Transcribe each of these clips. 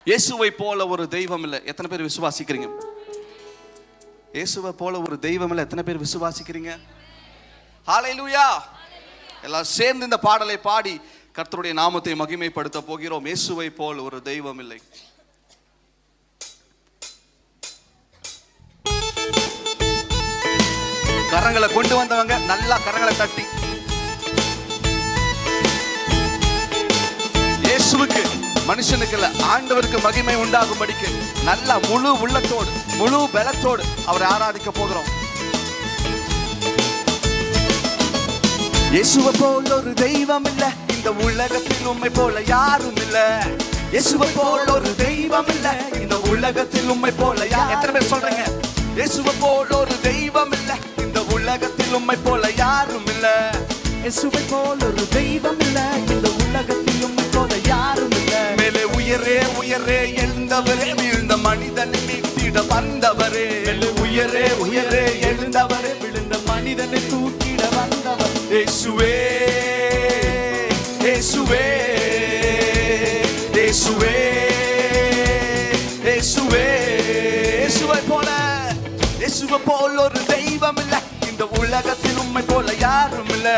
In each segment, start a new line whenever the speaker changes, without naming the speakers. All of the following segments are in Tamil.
இயேசுவை போல ஒரு தெய்வம் இல்லை. எத்தனை பேர் விசுவாசிக்கிறீங்க? இயேசுவை போல ஒரு தெய்வம் இல்லை. எத்தனை பேர் விசுவாசிக்கிறீங்க? ஹல்லேலூயா! எல்லாம் சேர்ந்து இந்த பாடலை பாடி கர்த்தருடைய நாமத்தை மகிமைப்படுத்த போகிறோம். இயேசுவை போல் ஒரு தெய்வம் இல்லை. கரங்களை கொண்டு வந்தவங்க நல்லா கரங்களை தட்டி இயேசுவுக்கு, மனுஷனுக்கு இல்ல, ஆண்டவருக்கு மகிமை உண்டாகும்படிக்கு நல்லா முழு உள்ளத்தோடு முழு பலத்தோடு அவரை ஆராதிக்க போகிறோம். இயேசுவை போல் ஒரு தெய்வம் இல்ல இந்த உலகத்தில், உம்மை போல யாரும் இல்ல. இயேசுவை போல் ஒரு தெய்வம் இல்ல இந்த உலகத்தில், உம்மை போல எத்தனை பேர் சொல்றீங்க? இயேசுவை போல் ஒரு தெய்வம் இல்ல இந்த உலகத்தில், உம்மை போல யாரும் இல்ல.
இயேசுவை போல் ஒரு தெய்வம் இல்ல இந்த உலகத்தில், உம்மை போல யாரும் இல்ல.
மேலே உயரே உயரே எழுந்தவரே, விழுந்த மனிதனை மீட்டிட வந்தவரே.
மேலே உயரே உயரே எழுந்தவரே, விழுந்த மனிதனை தூக்கிட வந்தவர்.
இயேசுவே இயேசுவே இயேசுவே இயேசுவே. இயேசுவை போல, இயேசுவை போல் ஒரு தெய்வம் இல்ல இந்த உலகத்தில், உம்மை போல யாரும் இல்ல.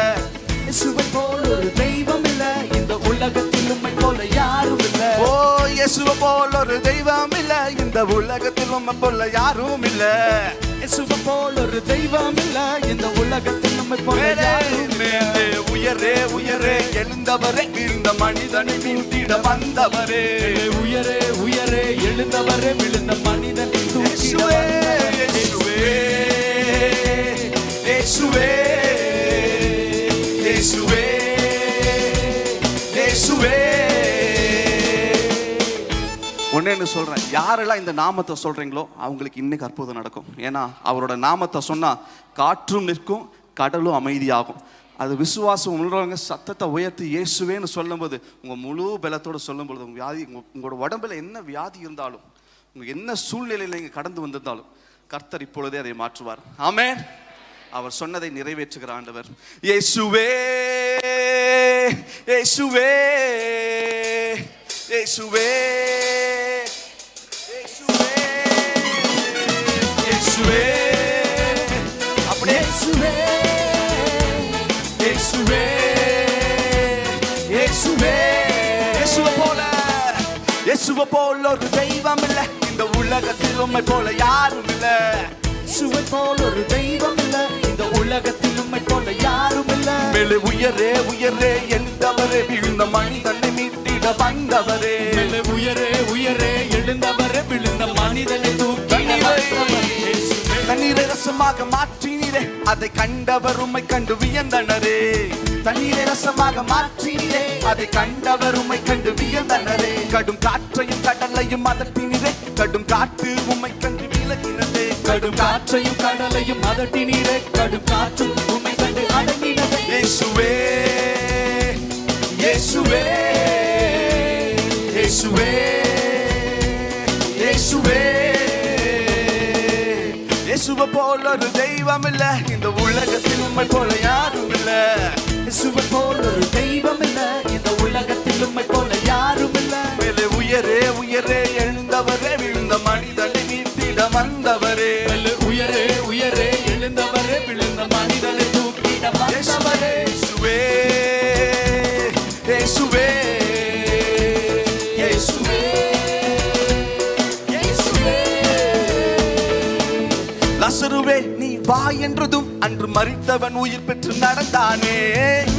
இயேசுவை போல் ஒரு தெய்வம் இல்ல இந்த உலகத்தில், உம்மை போல யாரும் இல்ல.
ஓ, இயேசுவை போல் ஒரு தெய்வம் இல்ல இந்த உலகத்தில், உம்மை போல யாரும் இல்ல.
இயேசுவை போல் ஒரு தெய்வம் இல்ல இந்த உலகத்தில், உம்மை போல யாரும் இல்ல.
மேலே உயரே உயரே எழுந்தவரே, விழுந்த மனிதனை மீட்டிட வந்தவரே.
உயரே உயரே எழுந்தவரே, விழுந்த மனிதனை தூக்கிட வந்தவரே.
இயேசுவே இயேசுவே இயேசுவே. ஒன்னேன்னு சொல்றேன், யாரெல்லாம் இந்த நாமத்தை சொல்றீங்களோ அவங்களுக்கு இன்னைக்கு அற்புதம் நடக்கும். ஏன்னா அவரோட நாமத்தை சொன்னா காற்றும் நிற்கும், கடலும் அமைதியாகும். அது விசுவாசம் உள்ளவங்க சத்தத்தை உயர்த்தி இயேசுவேன்னு சொல்லும்போது, உங்க முழு பலத்தோடு சொல்லும்போது, உங்க வியாதி, உங்களோட உடம்புல என்ன வியாதி இருந்தாலும், உங்க என்ன சூழ்நிலையில நீங்க கடந்து வந்திருந்தாலும் கர்த்தர் இப்பொழுதே அதை மாற்றுவார். ஆமென். அவர் சொன்னதை நிறைவேற்றுகிற ஆண்டவர். இயேசுவே இயேசுவே இயேசுவே இயேசுவே இயேசுவே. அப்படியே
இயேசுவே
இயேசுவே இயேசுவே. இயேசுவை போல, இயேசுவை போல ஒரு தெய்வம் இல்ல இந்த உலகத்தில், உம்மை போல யாரும் இல்ல.
இயேசுவை போல் ஒரு தெய்வம் இல்ல இந்த உலகத்தில், உம்மை போல யாரும் இல்ல.
மேலே உயரே உயரே எழுந்தவரே, விழுந்த மனிதனை மீட்டிட வந்தவரே.
மேலே உயரே உயரே எழுந்தவரே, விழுந்த மனிதனை தூக்கிட வந்தவரே.
தண்ணீரை ரசமாக மாற்றினீரே, அதை கண்டவர் உம்மை கண்டு வியந்தனரே. தண்ணீரை ரசமாக மாற்றினீரே, அதை கண்டவர் உம்மை கண்டு வியந்தனரே. கடும் காற்றையும் கடலையும் அதட்டினீரே, கடும் காற்று உம்மை கண்டு விலகினதே.
கடும் காற்றையும் கடலையும் அதட்டினீரே, கடும் காற்று உம்மை கண்டு அடங்கினதே.
இயேசுவே இயேசுவே இயேசுவே இயேசுவே. இயேசுவை போல ஒரு தெய்வம் இல்ல இந்த உலகத்தில், உம்மை போல யாரும் இல்ல.
இயேசுவை போல் ஒரு தெய்வம் இல்ல இந்த உலகத்தில், உம்மை போல யாரும் இல்ல.
மேலே உயரே உயரே எழுந்தவரே, விழுந்த மனிதனை மீட்டிட வந்தவரே.
மேலே உயரே உயரே எழுந்தவரே, விழுந்த மனிதனை தூக்கிட வந்தவரே.
இயேசுவே இயேசுவே
இயேசுவே இயேசுவே.
லாசருவே நீ வா என்றதும் அன்று மரித்தவன் உயிர் பெற்று நடந்தானே.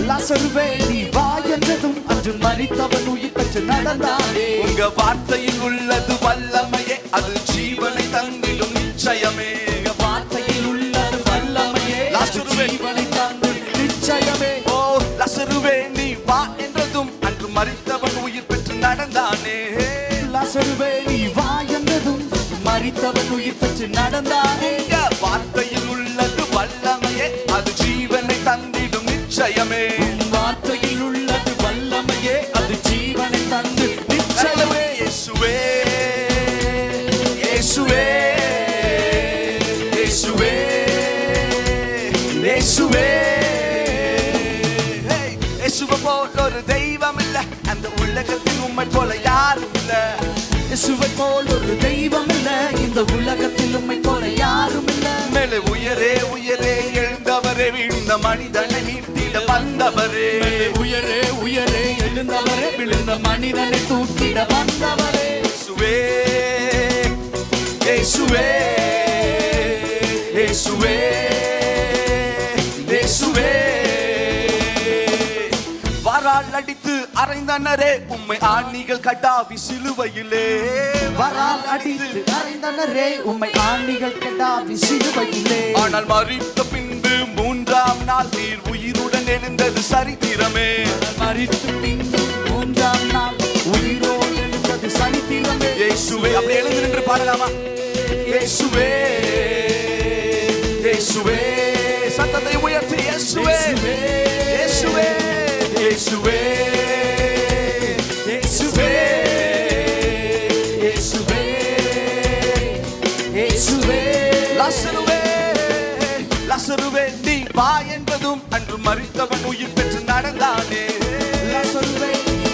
லாசருவே நீ வா என்றதும் அன்று மரித்தவன் உயிர் பெற்று நடந்தானே.
உங்க வார்த்தையில் உள்ளது வல்லமையே, அது ஜீவனை தந்திடும் நிச்சயமே.
உங்க வார்த்தையில் உள்ளது வல்லமையே, அது ஜீவனை தந்திடும் நிச்சயமே.
ஓ, லாசருவே நீ வா என்றதும் அன்று மரித்தவன் உயிர் பெற்று நடந்தானே.
லாசருவே நீ வா என்றதும் மரித்தவன் உயிர் பெற்று நடந்தானே.
உங்க வார்த்தையில் உள்ளது வல்லமையே, அது ஜீவனை தந்திடும் நிச்சயமே.
வார்த்தையில் உள்ளது வல்லமையே, அது ஜீவனை தந்து நிச்சயமே.
இயேசுவே இயேசுவே இயேசுவே இயேசுவே. இயேசுவை போல ஒரு தெய்வம் இல்ல அந்த உலகத்தில், உம்மை போல யாரும் இல்ல.
இயேசுவை போல் ஒரு தெய்வம் இல்ல இந்த உலகத்தில் உம்மை போல யாரும் இல்ல.
மேலே உயரே உயரே எழுந்தவரே விழுந்த மனிதனை மீட்டிட வந்தவரே.
உயரே உயரே எழுந்தவரே விழுந்த மனிதனை தூக்கிட வந்தவரே.
இயேசுவே இயேசுவே இயேசுவே இயேசுவே. வரால் அடித்து அறைந்தனரே உம்மை ஆணிகள் கடாவி சிலுவையிலே.
வரால் அடித்து அறைந்தனரே உம்மை ஆணிகள் கடாவி சிலுவையிலே.
ஆனால் மரித்த பின்பு மூன்றாம் நாள் நீர் உயிருடன் எழுந்தது சரித்திரமே.
மரித்து பின்பு மூன்றாம் நாள் உயிரோடு எழுந்தது சரித்திரமே.
இயேசுவே. அப்படி எழுந்து நின்று பாடலாமா? இயேசுவே இயேசுவே. சத்தத்தை உயர்த்தி இயேசுவே இயேசுவே இயேசுவே இயேசுவே இயேசுவே இயேசுவே. லாசருவே லாசருவே நீ வா என்பதும் அன்று மரித்தவன் உயிர் பெற்று நடந்தானே.
லாசருவே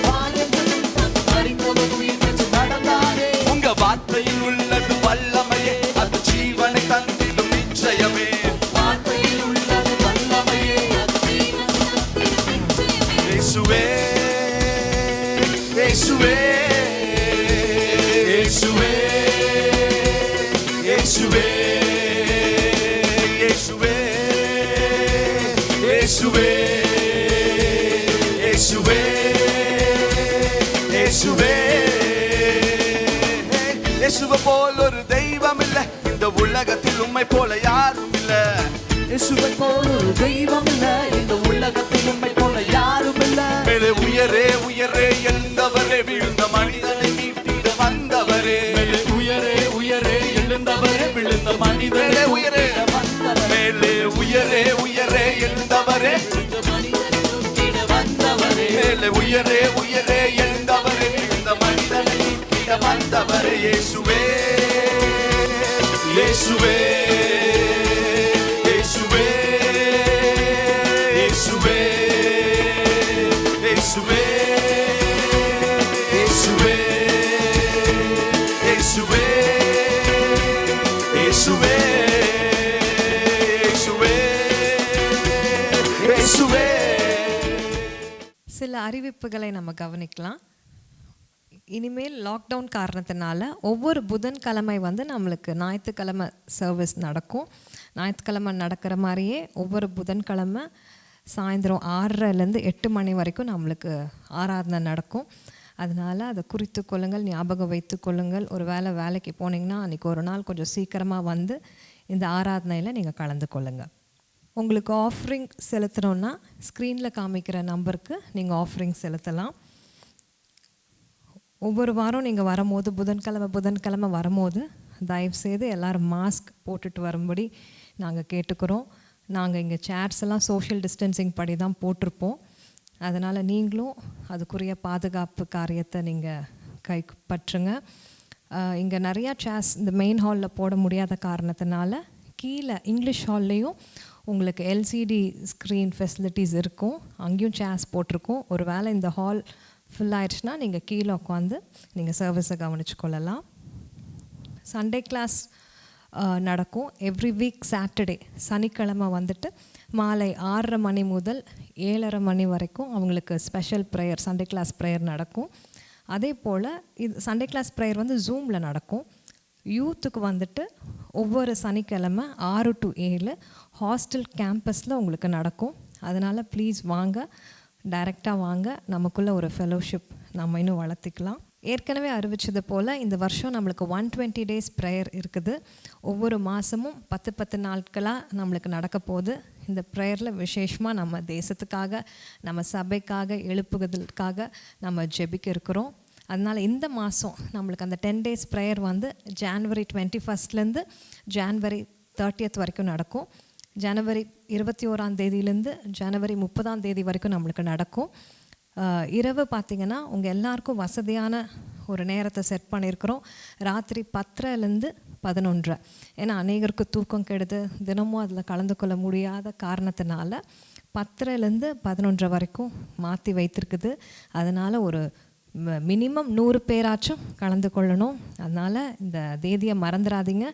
வா என்பதும் அன்று மரித்தவன் உயிர் பெற்று நடந்தானே.
உங்க வார்த்தையில் உள்ளது வல்லமையே அது ஜீவனை தந்திடும் நிச்சயமே.
வார்த்தையில் உள்ளது வல்லமையே அது ஜீவனை தந்திடும் நிச்சயமே.
இயேசுவே இயேசுவே இயேசுவே இயேசுவே இயேசுவே இயேசுவே இயேசுவே இயேசுவே. இயேசுவை போல் ஒரு தெய்வம் இல்ல இந்த உலகத்தில் உம்மை போல யாரும் இல்ல.
இயேசுவை போல் ஒரு தெய்வம் இல்ல இந்த உலகத்தில் உம்மை போல யாரும் இல்ல.
மேலே உயரே உயரே எழுந்தவரே விழுந்த மனிதனை மீட்டிட வந்தவரே.
மேலே உயரே உயரே எழுந்தவரே விழுந்த மனிதனை
மேலே உயரே
தூக்கிட வந்தவரே.
மேலே உயரே உயரே எழுந்தவரே.
விழுந்த மனிதனை தூக்கிட வந்தவரே.
மேலே உயரே உயரே எழுந்தவரே விழுந்த மனிதனை மீட்டிட வந்தவரே. இயேசுவே இயேசுவே இயேசுவே இயேசுவே இயேசுவே இயேசுவே இயேசுவே இயேசுவே இயேசுவே இயேசுவே.
சில அறிவிப்புகளை நம்ம கவனிக்கலாம். இனிமேல் லாக்டவுன் காரணத்தினால ஒவ்வொரு புதன்கிழமை வந்து நம்மளுக்கு ஞாயிற்றுக்கிழமை சர்வீஸ் நடக்கும். ஞாயிற்றுக்கிழமை நடக்கிற மாதிரியே ஒவ்வொரு புதன்கிழமை சாயந்தரம் 6:30லேருந்து 8 மணி வரைக்கும் நம்மளுக்கு ஆராதனை நடக்கும். அதனால் அதை குறித்து கொள்ளுங்கள், ஞாபகம் வைத்து கொள்ளுங்கள். ஒரு வேலைக்கு போனீங்கன்னா அன்றைக்கி ஒரு நாள் கொஞ்சம் சீக்கிரமாக வந்து இந்த ஆராதனையில் நீங்கள் கலந்து கொள்ளுங்கள். உங்களுக்கு ஆஃபரிங் செலுத்தணுன்னா ஸ்க்ரீனில் காமிக்கிற நம்பருக்கு நீங்கள் ஆஃபரிங் செலுத்தலாம். ஒவ்வொரு வாரம் நீங்கள் வரும்போது புதன்கிழமை வரும்போது தயவுசெய்து எல்லோரும் மாஸ்க் போட்டுட்டு வரும்படி நாங்கள் கேட்டுக்கிறோம். நாங்கள் இங்கே சேர்ஸ் எல்லாம் சோஷியல் டிஸ்டன்சிங் படி தான் போட்டிருப்போம். அதனால் நீங்களும் அதுக்குரிய பாதுகாப்பு காரியத்தை நீங்கள் கைப்பற்றுங்க. இங்கே நிறையா சேர்ஸ் இந்த மெயின் ஹாலில் போட முடியாத காரணத்தினால கீழே இங்கிலீஷ் ஹால்லேயும் உங்களுக்கு எல்சிடி ஸ்க்ரீன் ஃபெசிலிட்டிஸ் இருக்கும். அங்கேயும் சேர்ஸ் போட்டிருக்கோம். ஒரு வேளை இந்த ஹால் ஃபுல் ஆயிடுச்சுன்னா நீங்கள் கீழே உட்காந்து நீங்கள் சர்வீஸை கவனிச்சு கொள்ளலாம். சண்டே கிளாஸ் நடக்கும் எவ்ரி வீக் சாட்டர்டே. சனிக்கிழமை வந்துட்டு மாலை 6:30 மணி முதல் 7:30 மணி வரைக்கும் அவங்களுக்கு special prayer, Sunday class prayer நடக்கும். அதே போல் இது சண்டே கிளாஸ் ப்ரேயர் வந்து ஜூமில் நடக்கும். யூத்துக்கு வந்துட்டு ஒவ்வொரு சனிக்கிழமை 6 to 7 ஹாஸ்டல் கேம்பஸில் உங்களுக்கு நடக்கும். அதனால் ப்ளீஸ் வாங்க, டைரெக்டாக வாங்க. நமக்குள்ளே ஒரு ஃபெலோஷிப் நம்ம இன்னும் வளர்த்திக்கலாம். ஏற்கனவே அறிவித்தது போல் இந்த வருஷம் நம்மளுக்கு 120 days ப்ரேயர் இருக்குது. ஒவ்வொரு மாதமும் 10 நாட்களாக நம்மளுக்கு நடக்க போகுது. இந்த ப்ரேயரில் விசேஷமாக நம்ம தேசத்துக்காக, நம்ம சபைக்காக, எழுப்புவதற்காக நம்ம ஜெபிக்க இருக்கிறோம். அதனால் இந்த மாதம் நம்மளுக்கு அந்த 10 days ப்ரேயர் வந்து January 21st January 30th வரைக்கும் நடக்கும். January 21 January 30 வரைக்கும் நம்மளுக்கு நடக்கும். இரவு பார்த்திங்கன்னா உங்கள் எல்லாருக்கும் வசதியான ஒரு நேரத்தை செட் பண்ணியிருக்கிறோம். ராத்திரி 10 11. ஏன்னா அநேகருக்கு தூக்கம் கெடுது, தினமும் அதில் கலந்து கொள்ள முடியாத காரணத்தினால 10 11 வரைக்கும் மாற்றி வைத்திருக்குது. அதனால் ஒரு மினிமம் 100 பேராச்சும் கலந்து கொள்ளணும். அதனால் இந்த தேதியை மறந்துடாதீங்க.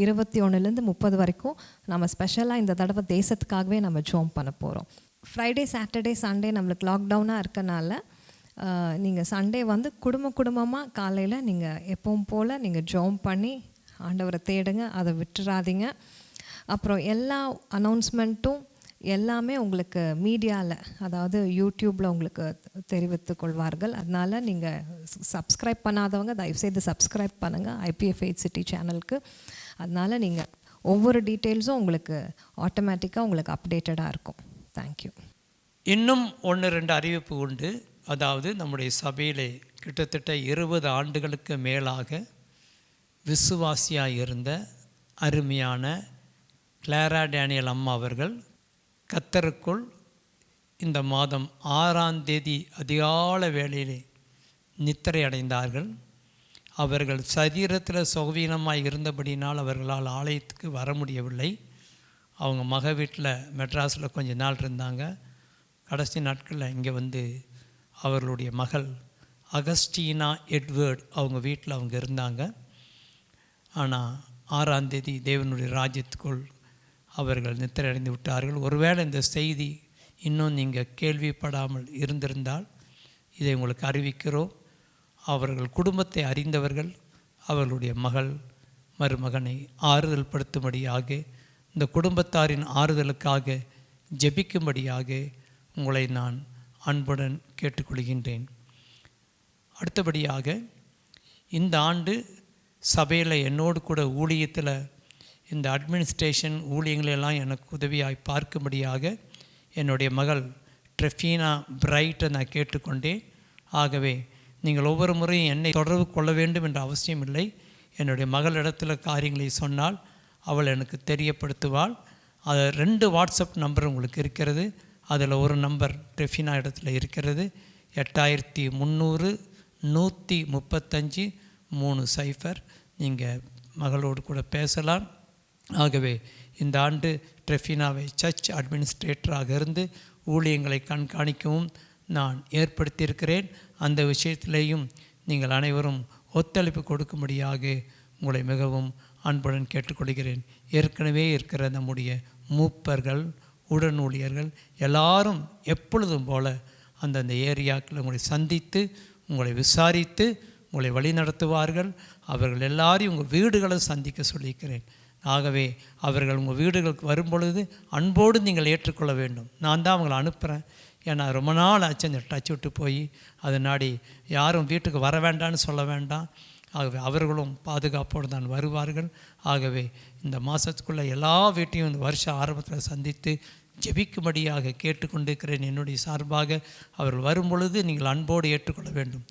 21லேருந்து 30 வரைக்கும் நம்ம ஸ்பெஷலாக இந்த தடவை தேசத்துக்காகவே நம்ம ஜோம் பண்ண போகிறோம். ஃப்ரைடே, சாட்டர்டே, சண்டே நம்மளுக்கு லாக்டவுனாக இருக்கனால நீங்கள் சண்டே வந்து குடும்பமாக காலையில் நீங்கள் எப்பவும் போல் நீங்கள் ஜோம் பண்ணி ஆண்டவரை தேடுங்க, அதை விட்டுறாதீங்க. அப்புறம் எல்லா அனௌன்ஸ்மெண்ட்டும் எல்லாமே உங்களுக்கு மீடியாவில், அதாவது யூடியூப்பில் உங்களுக்கு தெரிவித்து கொள்வார்கள். அதனால் நீங்கள் சப்ஸ்கிரைப் பண்ணாதவங்க தயவுசெய்து சப்ஸ்கிரைப் பண்ணுங்கள் IPF 8 சிட்டி சேனலுக்கு. அதனால் நீங்கள் ஒவ்வொரு டீட்டெயில்ஸும் உங்களுக்கு ஆட்டோமேட்டிக்காக உங்களுக்கு அப்டேட்டடாக இருக்கும். தேங்க்யூ.
இன்னும் 1-2 அறிவிப்பு உண்டு. அதாவது நம்முடைய சபையிலே கிட்டத்தட்ட 20 ஆண்டுகளுக்கு மேலாக விசுவாசியாக இருந்த அருமையான கிளாரா டேனியல் அம்மா அவர்கள் கர்த்தருக்குள் இந்த மாதம் 6ஆம் தேதி அதிகாலை வேளையிலே நித்திரை அடைந்தார்கள். அவர்கள் சரீரத்தில் சுகவீனமாக இருந்தபடினால் அவர்களால் ஆலயத்துக்கு வர முடியவில்லை. அவங்க மக வீட்டில் மெட்ராஸில் கொஞ்ச நாள் இருந்தாங்க. கடைசி நாட்களில் இங்கே வந்து அவர்களுடைய மகள் அகஸ்டீனா எட்வர்ட் அவங்க வீட்டில் அவங்க இருந்தாங்க. ஆனால் 6ஆம் தேதி தேவனுடைய ராஜ்யத்துக்குள் அவர்கள் நித்திரை அடைந்து விட்டார்கள். ஒருவேளை இந்த செய்தி இன்னும் நீங்கள் கேள்விப்படாமல் இருந்திருந்தால் இதை உங்களுக்கு அறிவிக்கிறோம். அவர்கள் குடும்பத்தை அறிந்தவர்கள் அவர்களுடைய மருமகனை ஆறுதல் படுத்தும்படியாக, இந்த குடும்பத்தாரின் ஆறுதலுக்காக ஜெபிக்கும்படியாக உங்களை நான் அன்புடன் கேட்டுக்கொள்கின்றேன். அடுத்தபடியாக இந்த ஆண்டு சபையில் என்னோடு கூட ஊழியத்தில் இந்த அட்மினிஸ்ட்ரேஷன் ஊழியங்களெல்லாம் எனக்கு உதவியாய் பார்க்கும்படியாக என்னுடைய மகள் ட்ரெஃபீனா பிரைட்டை நான் கேட்டுக்கொண்டேன். ஆகவே நீங்கள் ஒவ்வொரு முறையும் என்னை தொடர்பு கொள்ள வேண்டும் என்ற அவசியம் இல்லை. என்னுடைய மகளிடத்தில் காரியங்களை சொன்னால் அவள் எனக்கு தெரியப்படுத்துவாள். அது 2 வாட்ஸ்அப் நம்பர் உங்களுக்கு இருக்கிறது. அதில் ஒரு நம்பர் ட்ரெஃபீனா இடத்துல இருக்கிறது. 8300 135 30. நீங்கள் மகளோடு கூட பேசலாம். ஆகவே இந்த ஆண்டு ட்ரெஃபீனாவை சர்ச் அட்மினிஸ்ட்ரேட்டராக இருந்து ஊழியங்களை கண்காணிக்கவும் நான் ஏற்படுத்தியிருக்கிறேன். அந்த விஷயத்திலேயும் நீங்கள் அனைவரும் ஒத்துழைப்பு கொடுக்கும்படியாக உங்களை மிகவும் அன்புடன் கேட்டுக்கொள்கிறேன். ஏற்கனவே இருக்கிற நம்முடைய மூப்பர்கள், உடன் ஊழியர்கள் எல்லாரும் எப்பொழுதும் போல் அந்தந்த ஏரியாக்கள் உங்களை சந்தித்து உங்களை விசாரித்து உங்களை வழி நடத்துவார்கள். அவர்கள் எல்லாரையும் உங்கள் வீடுகளை சந்திக்க சொல்லியிருக்கிறேன். ஆகவே அவர்கள் உங்கள் வீடுகளுக்கு வரும்பொழுது அன்போடு நீங்கள் ஏற்றுக்கொள்ள வேண்டும். நான் தான் அவங்களை அனுப்புகிறேன். ஏன்னா ரொம்ப நாள் ஆச்சு அந்த டச் விட்டு போய், அதனாடி யாரும் வீட்டுக்கு வர வேண்டான்னு சொல்ல வேண்டாம். ஆகவே அவர்களும் பாதுகாப்போடு தான் வருவார்கள். ஆகவே இந்த மாதத்துக்குள்ளே எல்லா வீட்டையும் இந்த வருஷ ஆரம்பத்தில் சந்தித்து ஜெபிக்கும்படியாக கேட்டுக்கொண்டிருக்கிறேன். என்னுடைய சார்பாக அவர்கள் வரும்பொழுது நீங்கள் அன்போடு ஏற்றுக்கொள்ள வேண்டும்.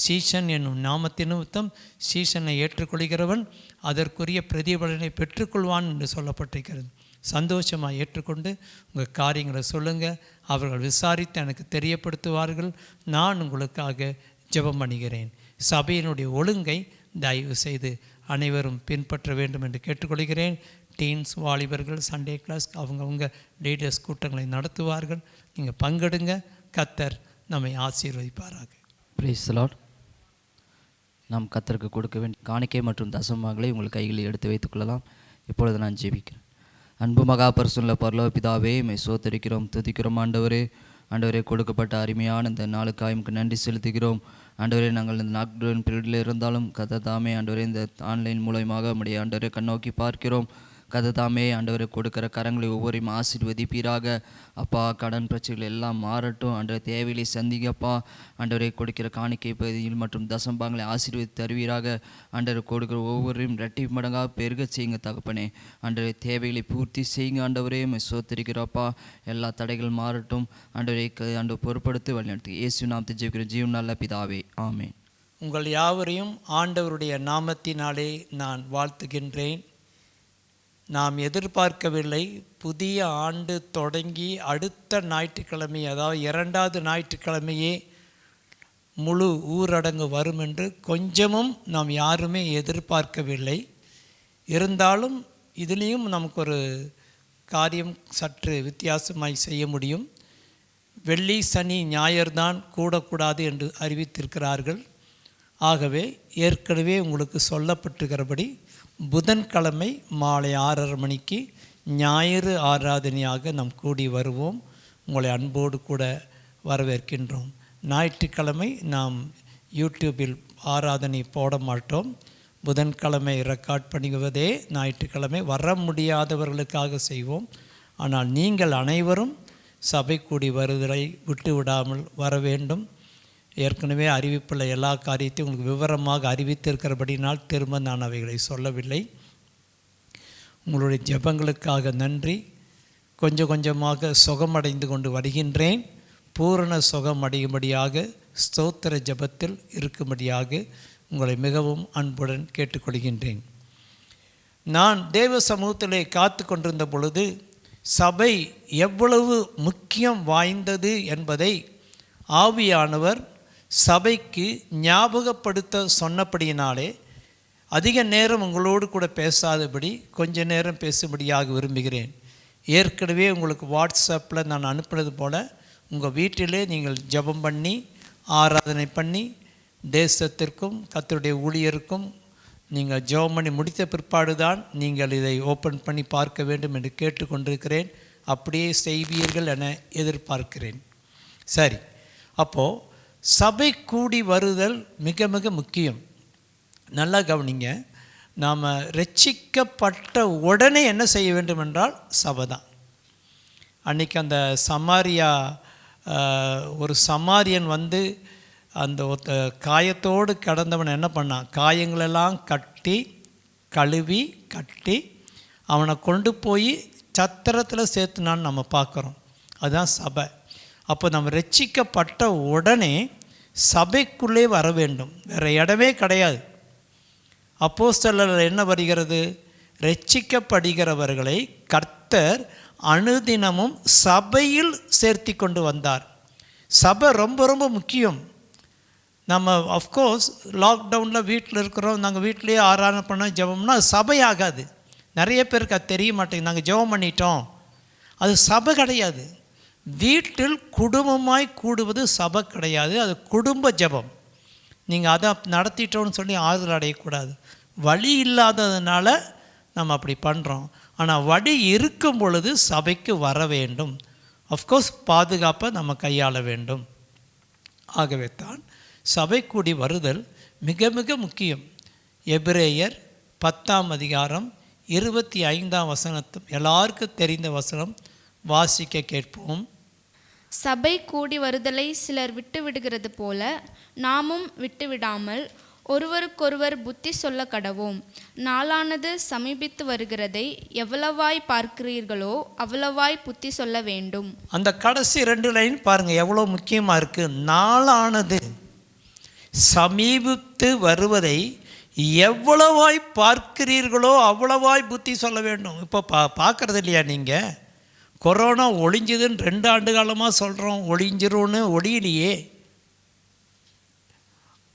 சீசன் என்னும் நாமத்தின் நிமித்தம் சீசனை ஏற்றுக்கொள்கிறவன் அதற்குரிய பிரதிபலனை பெற்றுக்கொள்வான் என்று சொல்லப்பட்டிருக்கிறது. சந்தோஷமாக ஏற்றுக்கொண்டு உங்கள் காரியங்களை சொல்லுங்கள். அவர்கள் விசாரித்து எனக்கு தெரியப்படுத்துவார்கள். நான் உங்களுக்காக ஜெபம் பண்ணுகிறேன். சபையினுடைய ஒழுங்கை தயவு செய்து அனைவரும் பின்பற்ற வேண்டும் என்று கேட்டுக்கொள்கிறேன். டீன்ஸ், வாலிபர்கள் சண்டே கிளாஸ் அவங்கவுங்க லீடர்ஸ் கூட்டங்களை நடத்துவார்கள். நீங்கள் பங்கெடுங்க. கர்த்தர் நம்மை ஆசீர்வதிப்பாராக.
Praise the Lord. நாம் கர்த்தருக்கு கொடுக்க வேண்டிய காணிக்கை மற்றும் தசமங்களை உங்கள் கைகளில் எடுத்து வைத்துக் கொள்ளலாம். இப்பொழுது நான் ஜெபிக்கிறேன். அன்பு மகா பரிசுத்த பரலோக பிதாவே, மை சோத்தரிக்கிறோம், துதிக்கிறோம். ஆண்டவரே கொடுக்கப்பட்ட அருமையான இந்த நாளுக்காக நன்றி செலுத்துகிறோம். ஆண்டவரே, நாங்கள் இந்த லாக்டவுன் பீரியடில் இருந்தாலும் கர்த்தர் தாமே ஆண்டவரே இந்த ஆன்லைன் மூலமாக நம்முடைய ஆண்டவரை கண்ணோக்கி பார்க்கிறோம். கர்த்தர் தாமே ஆண்டவரை கொடுக்கிற கரங்களை ஒவ்வொருவரையும் ஆசீர்வதிப்பீராக. அப்பா, கடன் பிரச்சனைகள் எல்லாம் மாறட்டும். ஆண்டவரை தேவைகளை சந்திங்கப்பா. ஆண்டவரை கொடுக்கிற காணிக்கை பகுதியில் மற்றும் தசம்பாங்களை ஆசீர்வதித்து தருவீராக. ஆண்டவரை கொடுக்கிற ஒவ்வொருவரையும் இரட்டி மடங்காக பெருக செய்யுங்க தகப்பனே. ஆண்டவரை தேவைகளை பூர்த்தி செய்யுங்க. ஆண்டவரே சோத்தரிக்கிறப்பா. எல்லா தடைகள் மாறட்டும். ஆண்டவரை ஆண்டவர் பொறுப்படுத்தி வழிநடத்து. இயேசு நாமத்தை ஜெபிக்கிற ஜீவன் நல்ல பிதாவே, ஆமென்.
உங்கள் யாவரையும் ஆண்டவருடைய நாமத்தினாலே நான் வாழ்த்துகின்றேன். நாம் எதிர்பார்க்கவில்லை. புதிய ஆண்டு தொடங்கி அடுத்த ஞாயிற்றுக்கிழமை, அதாவது 2வது ஞாயிற்றுக்கிழமையே முழு ஊரடங்கு வரும் என்று கொஞ்சமும் நாம் யாருமே எதிர்பார்க்கவில்லை. இருந்தாலும் இதுலேயும் நமக்கு ஒரு காரியம் சற்று வித்தியாசமாய் செய்ய முடியும். வெள்ளி சனி ஞாயிறுதான் கூடக்கூடாது என்று அறிவித்திருக்கிறார்கள். ஆகவே ஏற்கனவே உங்களுக்கு சொல்லப்பட்டிருக்கிறபடி புதன்கிழமை மாலை 6:30 மணிக்கு ஞாயிறு ஆராதனையாக நாம் கூடி வருவோம். உங்களை அன்போடு கூட வரவேற்கின்றோம். ஞாயிற்றுக்கிழமை நாம் யூடியூபில் ஆராதனை போட மாட்டோம். புதன்கிழமை ரெக்கார்ட் பண்ணுவதே ஞாயிற்றுக்கிழமை வர முடியாதவர்களுக்காக செய்வோம். ஆனால் நீங்கள் அனைவரும் சபை கூடி வருதலை விட்டு விடாமல் வர வேண்டும். ஏற்கனவே அறிவிப்புள்ள எல்லா காரியத்தையும் உங்களுக்கு விவரமாக அறிவித்திருக்கிறபடினால் திரும்ப நான் அவைகளை சொல்லவில்லை. உங்களுடைய ஜெபங்களுக்காக நன்றி. கொஞ்சம் கொஞ்சமாக சுகமடைந்து கொண்டு வருகின்றேன். பூரண சுகம் அடையும்படியாக ஸ்தோத்திர ஜெபத்தில் இருக்கும்படியாக உங்களை மிகவும் அன்புடன் கேட்டுக்கொள்கின்றேன். நான் தேவ சமூகத்திலே காத்து கொண்டிருந்த பொழுது சபை எவ்வளவு முக்கியம் வாய்ந்தது என்பதை ஆவியானவர் சபைக்கு ஞாபகப்படுத்த சொன்னபடியினாலே அதிக நேரம் உங்களோடு கூட பேசாதபடி கொஞ்ச நேரம் பேசும்படியாக விரும்புகிறேன். ஏற்கனவே உங்களுக்கு வாட்ஸ்அப்பில் நான் அனுப்பினது போல் உங்கள் வீட்டிலே நீங்கள் ஜெபம் பண்ணி ஆராதனை பண்ணி தேசத்திற்கும் கர்த்தருடைய ஊழியருக்கும் நீங்கள் ஜெபம் பண்ணி முடித்த பிற்பாடு தான் நீங்கள் இதை ஓப்பன் பண்ணி பார்க்க வேண்டும் என்று கேட்டுக்கொண்டிருக்கிறேன். அப்படியே செய்வீர்கள் என எதிர்பார்க்கிறேன். சரி, அப்போது சபை கூடி வருதல் மிக மிக முக்கியம். நல்லா கவனிங்க. நாம் ரட்சிக்கப்பட்ட உடனே என்ன செய்ய வேண்டும் என்றால் சபை தான். அன்றைக்கி அந்த ஒரு சமாரியன் வந்து அந்த காயத்தோடு கடந்தவன் என்ன பண்ணான்? காயங்களெல்லாம் கழுவி கட்டி அவனை கொண்டு போய் சத்திரத்தில் சேர்த்துனான்னு நம்ம பார்க்குறோம். அதுதான் சபை. அப்போ நம்ம ரட்சிக்கப்பட்ட உடனே சபைக்குள்ளே வர வேண்டும். வேறு இடமே கிடையாது. அப்போஸ்தலரில் என்ன வருகிறது? ரட்சிக்கப்படுகிறவர்களை கர்த்தர் அனுதினமும் சபையில் சேர்த்தி கொண்டு வந்தார். சபை ரொம்ப ரொம்ப முக்கியம். நம்ம அஃப்கோர்ஸ் லாக்டவுனில் வீட்டில் இருக்கிறோம். நாங்கள் வீட்டிலேயே ஆராதனை பண்ண ஜெபம்னா அது சபை ஆகாது. நிறைய பேருக்கு அது தெரிய மாட்டேங்குது. நாங்கள் ஜெபம் பண்ணிட்டோம், அது சபை கிடையாது. வீட்டில் குடும்பமாய் கூடுவது சபை கிடையாது, அது குடும்ப ஜெபம். நீங்கள் அதை நடத்திட்டோன்னு சொல்லி ஆறுதல் அடையக்கூடாது. வழி இல்லாததுனால நம்ம அப்படி பண்ணுறோம். ஆனால் வழி இருக்கும் பொழுது சபைக்கு வர வேண்டும். அஃப்கோர்ஸ் பாதுகாப்பை நம்ம கையாள வேண்டும். ஆகவே தான் சபை கூடி வருதல் மிக மிக முக்கியம். எபிரேயர் 10ஆம் அதிகாரம் 25ஆம் வசனத்தும் எல்லாருக்கும் தெரிந்த வசனம் வாசிக்க கேட்போம்.
சபை கூடி வருதலை சிலர் விட்டு விடுகிறது போல நாமும் விட்டுவிடாமல் ஒருவருக்கொருவர் புத்தி சொல்ல கடவோம். நாளானது சமீபித்து வருகிறதை எவ்வளவாய் பார்க்கிறீர்களோ அவ்வளவாய் புத்தி சொல்ல வேண்டும். அந்த
கடைசி 2 லைன் பாருங்கள், எவ்வளோ முக்கியமாக இருக்குது. நாளானது சமீபித்து வருவதை எவ்வளவாய் பார்க்கிறீர்களோ அவ்வளவாய் புத்தி சொல்ல வேண்டும். இப்போ பார்க்குறது இல்லையா நீங்கள்? கொரோனா ஒழிஞ்சுதுன்னு 2 ஆண்டு காலமாக சொல்கிறோம். ஒழிஞ்சிரும்னு ஒழியிலையே.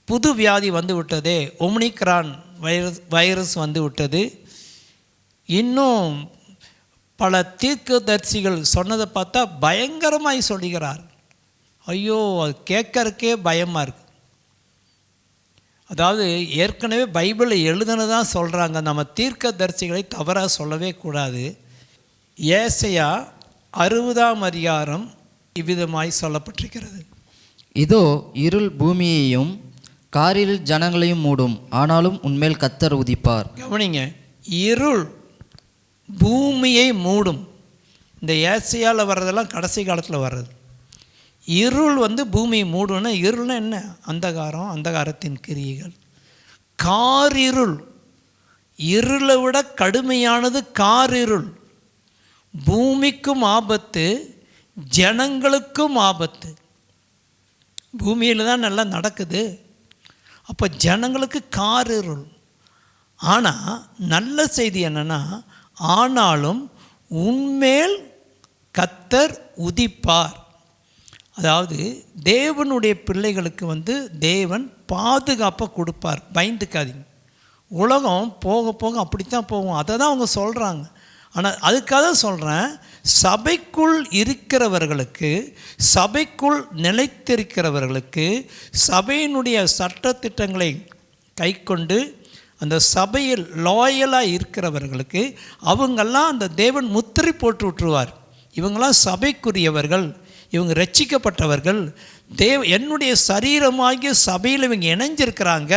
புது வியாதி வந்து விட்டதே, ஒமிக்ரான் வைரஸ் வந்து விட்டது. இன்னும் பல தீர்க்கதரிசிகள் சொன்னதை பார்த்தா பயங்கரமாய் சொல்லுகிறார். ஐயோ, அது கேட்கறக்கே பயமாக இருக்குது. அதாவது ஏற்கனவே பைபிளில் எழுதுனதான் சொல்கிறாங்க. நம்ம தீர்க்கதரிசிகளை தவறாக சொல்லவே கூடாது. ஏசாயா 60ஆம் அதிகாரம் இவ்விதமாய் சொல்லப்பட்டிருக்கிறது.
இதோ இருள் பூமியையும் காரில் ஜனங்களையும் மூடும், ஆனாலும் உன்மேல் கர்த்தர் உதிப்பார்.
கவனிங்க, இருள் பூமியை மூடும். இந்த ஏசாயாவில் வர்றதெல்லாம் கடைசி காலத்தில் வர்றது. இருள் வந்து பூமியை மூடும்னா இருள்னா என்ன? அந்தகாரம், அந்தகாரத்தின் கிரியைகள். காரிருள், இருளை விட கடுமையானது காரிருள். பூமிக்கும் ஆபத்து, ஜனங்களுக்கும் ஆபத்து. பூமியில் தான் நல்லா நடக்குது. அப்போ ஜனங்களுக்கு காரிருள். ஆனால் நல்ல செய்தி என்னென்னா, ஆனாலும் உன்மேல் கர்த்தர் உதிப்பார். அதாவது தேவனுடைய பிள்ளைகளுக்கு வந்து தேவன் பாதுகாப்பை கொடுப்பார். பயந்துக்காதீங்க. உலகம் போக போக அப்படித்தான் போகும். அதை தான் அவங்க சொல்கிறாங்க. ஆனால் அதுக்காக சொல்கிறேன், சபைக்குள் இருக்கிறவர்களுக்கு, சபைக்குள் நிலைத்திருக்கிறவர்களுக்கு, சபையினுடைய சட்டத்திட்டங்களை கைக்கொண்டு அந்த சபையில் லாயலாக இருக்கிறவர்களுக்கு அவங்கெல்லாம் அந்த தேவன் முத்திரை போட்டு விட்டுருவார். இவங்களாம் சபைக்குரியவர்கள், இவங்க ரட்சிக்கப்பட்டவர்கள், என்னுடைய சரீரமாகிய சபையில் இவங்க இணைஞ்சிருக்கிறாங்க,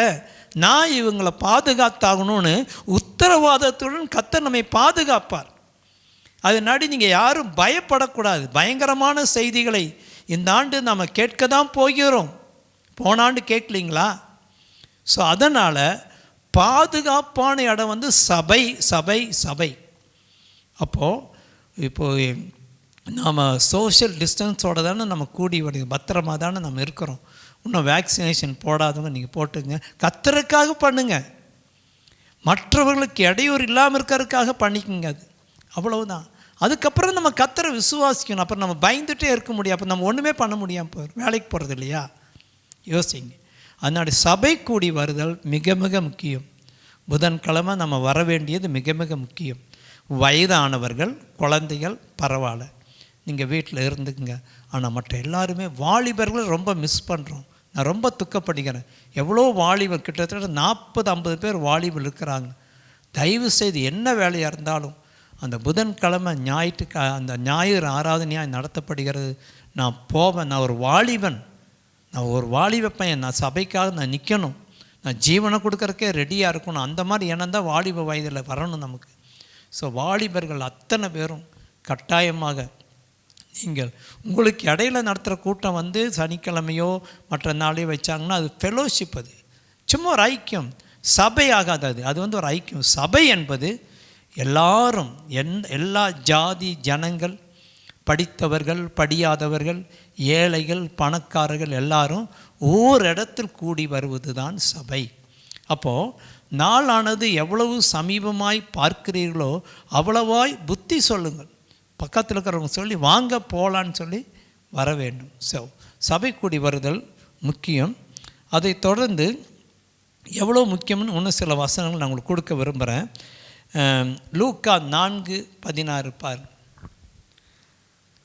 நான் இவங்களை பாதுகாத்தாகணும்னு உத்தரவாதத்துடன் கர்த்தர் நம்மை பாதுகாப்பார். அதனாடி நீங்கள் யாரும் பயப்படக்கூடாது. பயங்கரமான செய்திகளை இந்த ஆண்டு நம்ம கேட்க தான் போகிறோம். போன ஆண்டு கேட்கலிங்களா? ஸோ அதனால் பாதுகாப்பான இடம் வந்து சபை சபை சபை. இப்போது நாம் சோஷியல் டிஸ்டன்ஸோடு தானே நம்ம கூடி பத்திரமாக தானே நம்ம இருக்கிறோம். இன்னும் வேக்சினேஷன் போடாதவங்க நீங்கள் போட்டுங்க, கர்த்தருக்காக பண்ணுங்க, மற்றவர்களுக்கு இடையூறு இல்லாமல் இருக்கிறதுக்காக பண்ணிக்கோங்க. அது அவ்வளவுதான். அதுக்கப்புறம் நம்ம கர்த்தரை விசுவாசிக்கணும். அப்புறம் நம்ம பயந்துகிட்டே இருக்க முடியும். அப்போ நம்ம ஒன்றுமே பண்ண முடியாமல் போயிடும், வேலைக்கு போகிறது இல்லையா? யோசிங்க. அதனால சபை கூடி வருதல் மிக மிக முக்கியம். புதன்கிழமை நம்ம வர வேண்டியது மிக மிக முக்கியம். வயதானவர்கள், குழந்தைகள் பரவாயில்ல, நீங்கள் வீட்டில் இருந்துக்குங்க. ஆனால் மற்ற எல்லாருமே வாலிபர்களை ரொம்ப மிஸ் பண்ணுறோம். நான் ரொம்ப துக்கப்படுகிறேன். எவ்வளோ வாலிபர், கிட்டத்தட்ட 40-50 பேர் வாலிபர் இருக்கிறாங்க. தயவு செய்து என்ன வேலையாக இருந்தாலும் அந்த புதன்கிழமை அந்த ஞாயிறு ஆராதனையாக நடத்தப்படுகிறது, நான் போவேன். நான் ஒரு வாலிபன், நான் ஒரு வாலிப பையன், நான் சபைக்காக நான் நிற்கணும், நான் ஜீவனை கொடுக்கறக்கே ரெடியாக இருக்கணும். அந்த மாதிரி எண்ணம் தான் வாலிப வயதில் வரணும் நமக்கு. ஸோ வாலிபர்கள் அத்தனை பேரும் கட்டாயமாக நீங்கள் உங்களுக்கு இடையில நடத்துகிற கூட்டம் வந்து சனிக்கிழமையோ மற்ற நாளையோ வச்சாங்கன்னா அது ஃபெலோஷிப், அது சும்மா ஒரு ஐக்கியம். சபை ஆகாது, அது வந்து ஒரு ஐக்கியம். சபை என்பது எல்லாரும், எல்லா ஜாதி ஜனங்கள், படித்தவர்கள் படியாதவர்கள், ஏழைகள் பணக்காரர்கள் எல்லாரும் ஓர் இடத்தில் கூடி வருவது தான் சபை. அப்போது நாளானது எவ்வளவு சமீபமாய் பார்க்கிறீர்களோ அவ்வளவாய் புத்தி சொல்லுங்கள். பக்கத்தில் இருக்கிறவங்க சொல்லி வாங்க போகலான்னு சொல்லி வர வேண்டும். ஸோ சபை கூடி வருதல் முக்கியம். அதை தொடர்ந்து எவ்வளோ முக்கியம்னு இன்னும் சில வசனங்கள் நான் உங்களுக்கு கொடுக்க விரும்புகிறேன். லூக்கா 4:16 பார்.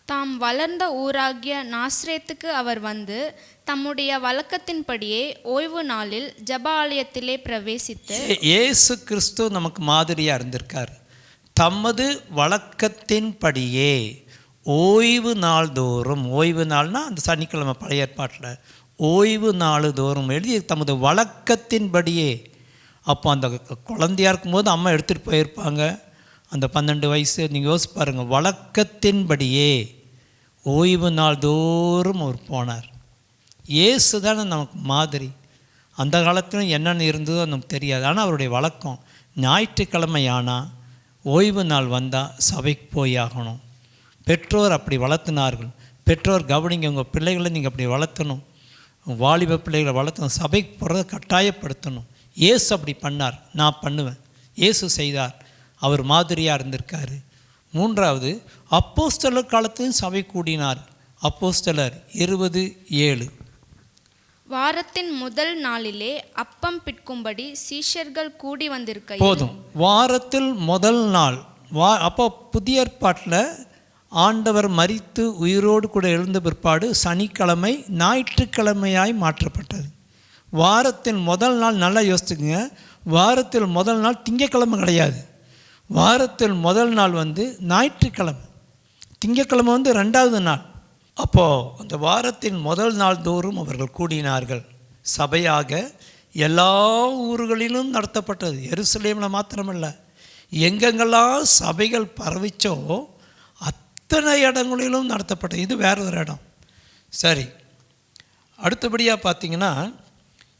தாம் வளர்ந்த ஊராகிய நாசரேத்துக்கு அவர் வந்து தம்முடைய வழக்கத்தின்படியே ஓய்வு நாளில் ஜெப ஆலயத்திலே பிரவேசித்து.
இயேசு கிறிஸ்து நமக்கு மாதிரியாக இருந்திருக்கார். தமது வழக்கத்தின்படியே ஓய்வு நாள் தோறும், ஓய்வு நாள்னால் அந்த சனிக்கிழமை பழைய ஏற்பாட்டில் ஓய்வு நாள் தோறும் எழுதி தமது வழக்கத்தின்படியே. அப்போ அந்த குழந்தையாக இருக்கும்போது அம்மா எடுத்துகிட்டு போயிருப்பாங்க, அந்த 12 வயசு. நீங்கள் யோசிச்சு பாருங்கள், வழக்கத்தின்படியே ஓய்வு நாள் தோறும் அவர் போனார். இயேசு தானே நமக்கு மாதிரி. அந்த காலத்திலும் என்னென்ன இருந்ததோ நமக்கு தெரியாது. ஆனால் அவருடைய வழக்கம் ஞாயிற்றுக்கிழமை ஆனால் ஓய்வு நாள் வந்தால் சபைக்கு போய் ஆகணும். பெற்றோர் அப்படி வளர்த்தினார்கள். பெற்றோர் கவனிங்க, உங்கள் பிள்ளைகளை நீங்கள் அப்படி வளர்த்தணும், வாலிப பிள்ளைகளை வளர்த்தணும், சபைக்கு போகிறத கட்டாயப்படுத்தணும். இயேசு அப்படி பண்ணார், நான் பண்ணுவேன். இயேசு செய்தார், அவர் மாதிரியாக இருந்திருக்காரு. மூன்றாவது, அப்போஸ்தலர் காலத்திலும் சபை கூடினார். அப்போஸ்தலர் 20:7.
வாரத்தின் முதல் நாளிலே அப்பம் பிட்கும்படி சீஷர்கள் கூடி வந்திருக்க.
போதும், வாரத்தில் முதல் நாள். அப்போ புதிய ஏற்பாட்டில் ஆண்டவர் மரித்து உயிரோடு கூட எழுந்த பிற்பாடு சனிக்கிழமை ஞாயிற்றுக்கிழமையாய் மாற்றப்பட்டது. வாரத்தின் முதல் நாள் நல்லா யோசிச்சுங்க. வாரத்தில் முதல் நாள் திங்கக்கிழமை கிடையாது. வாரத்தில் முதல் நாள் வந்து ஞாயிற்றுக்கிழமை. திங்கக்கிழமை வந்து 2வது நாள். அப்போது அந்த வாரத்தின் முதல் நாள் தோறும் அவர்கள் கூடினார்கள். சபையாக எல்லா ஊர்களிலும் நடத்தப்பட்டது. எருசலேமில் மாத்திரமல்ல, எங்கெங்கெல்லாம் சபைகள் பரவிச்சோ அத்தனை இடங்களிலும் நடத்தப்பட்டது. இது வேற ஒரு இடம். சரி, அடுத்தபடியாக பார்த்தீங்கன்னா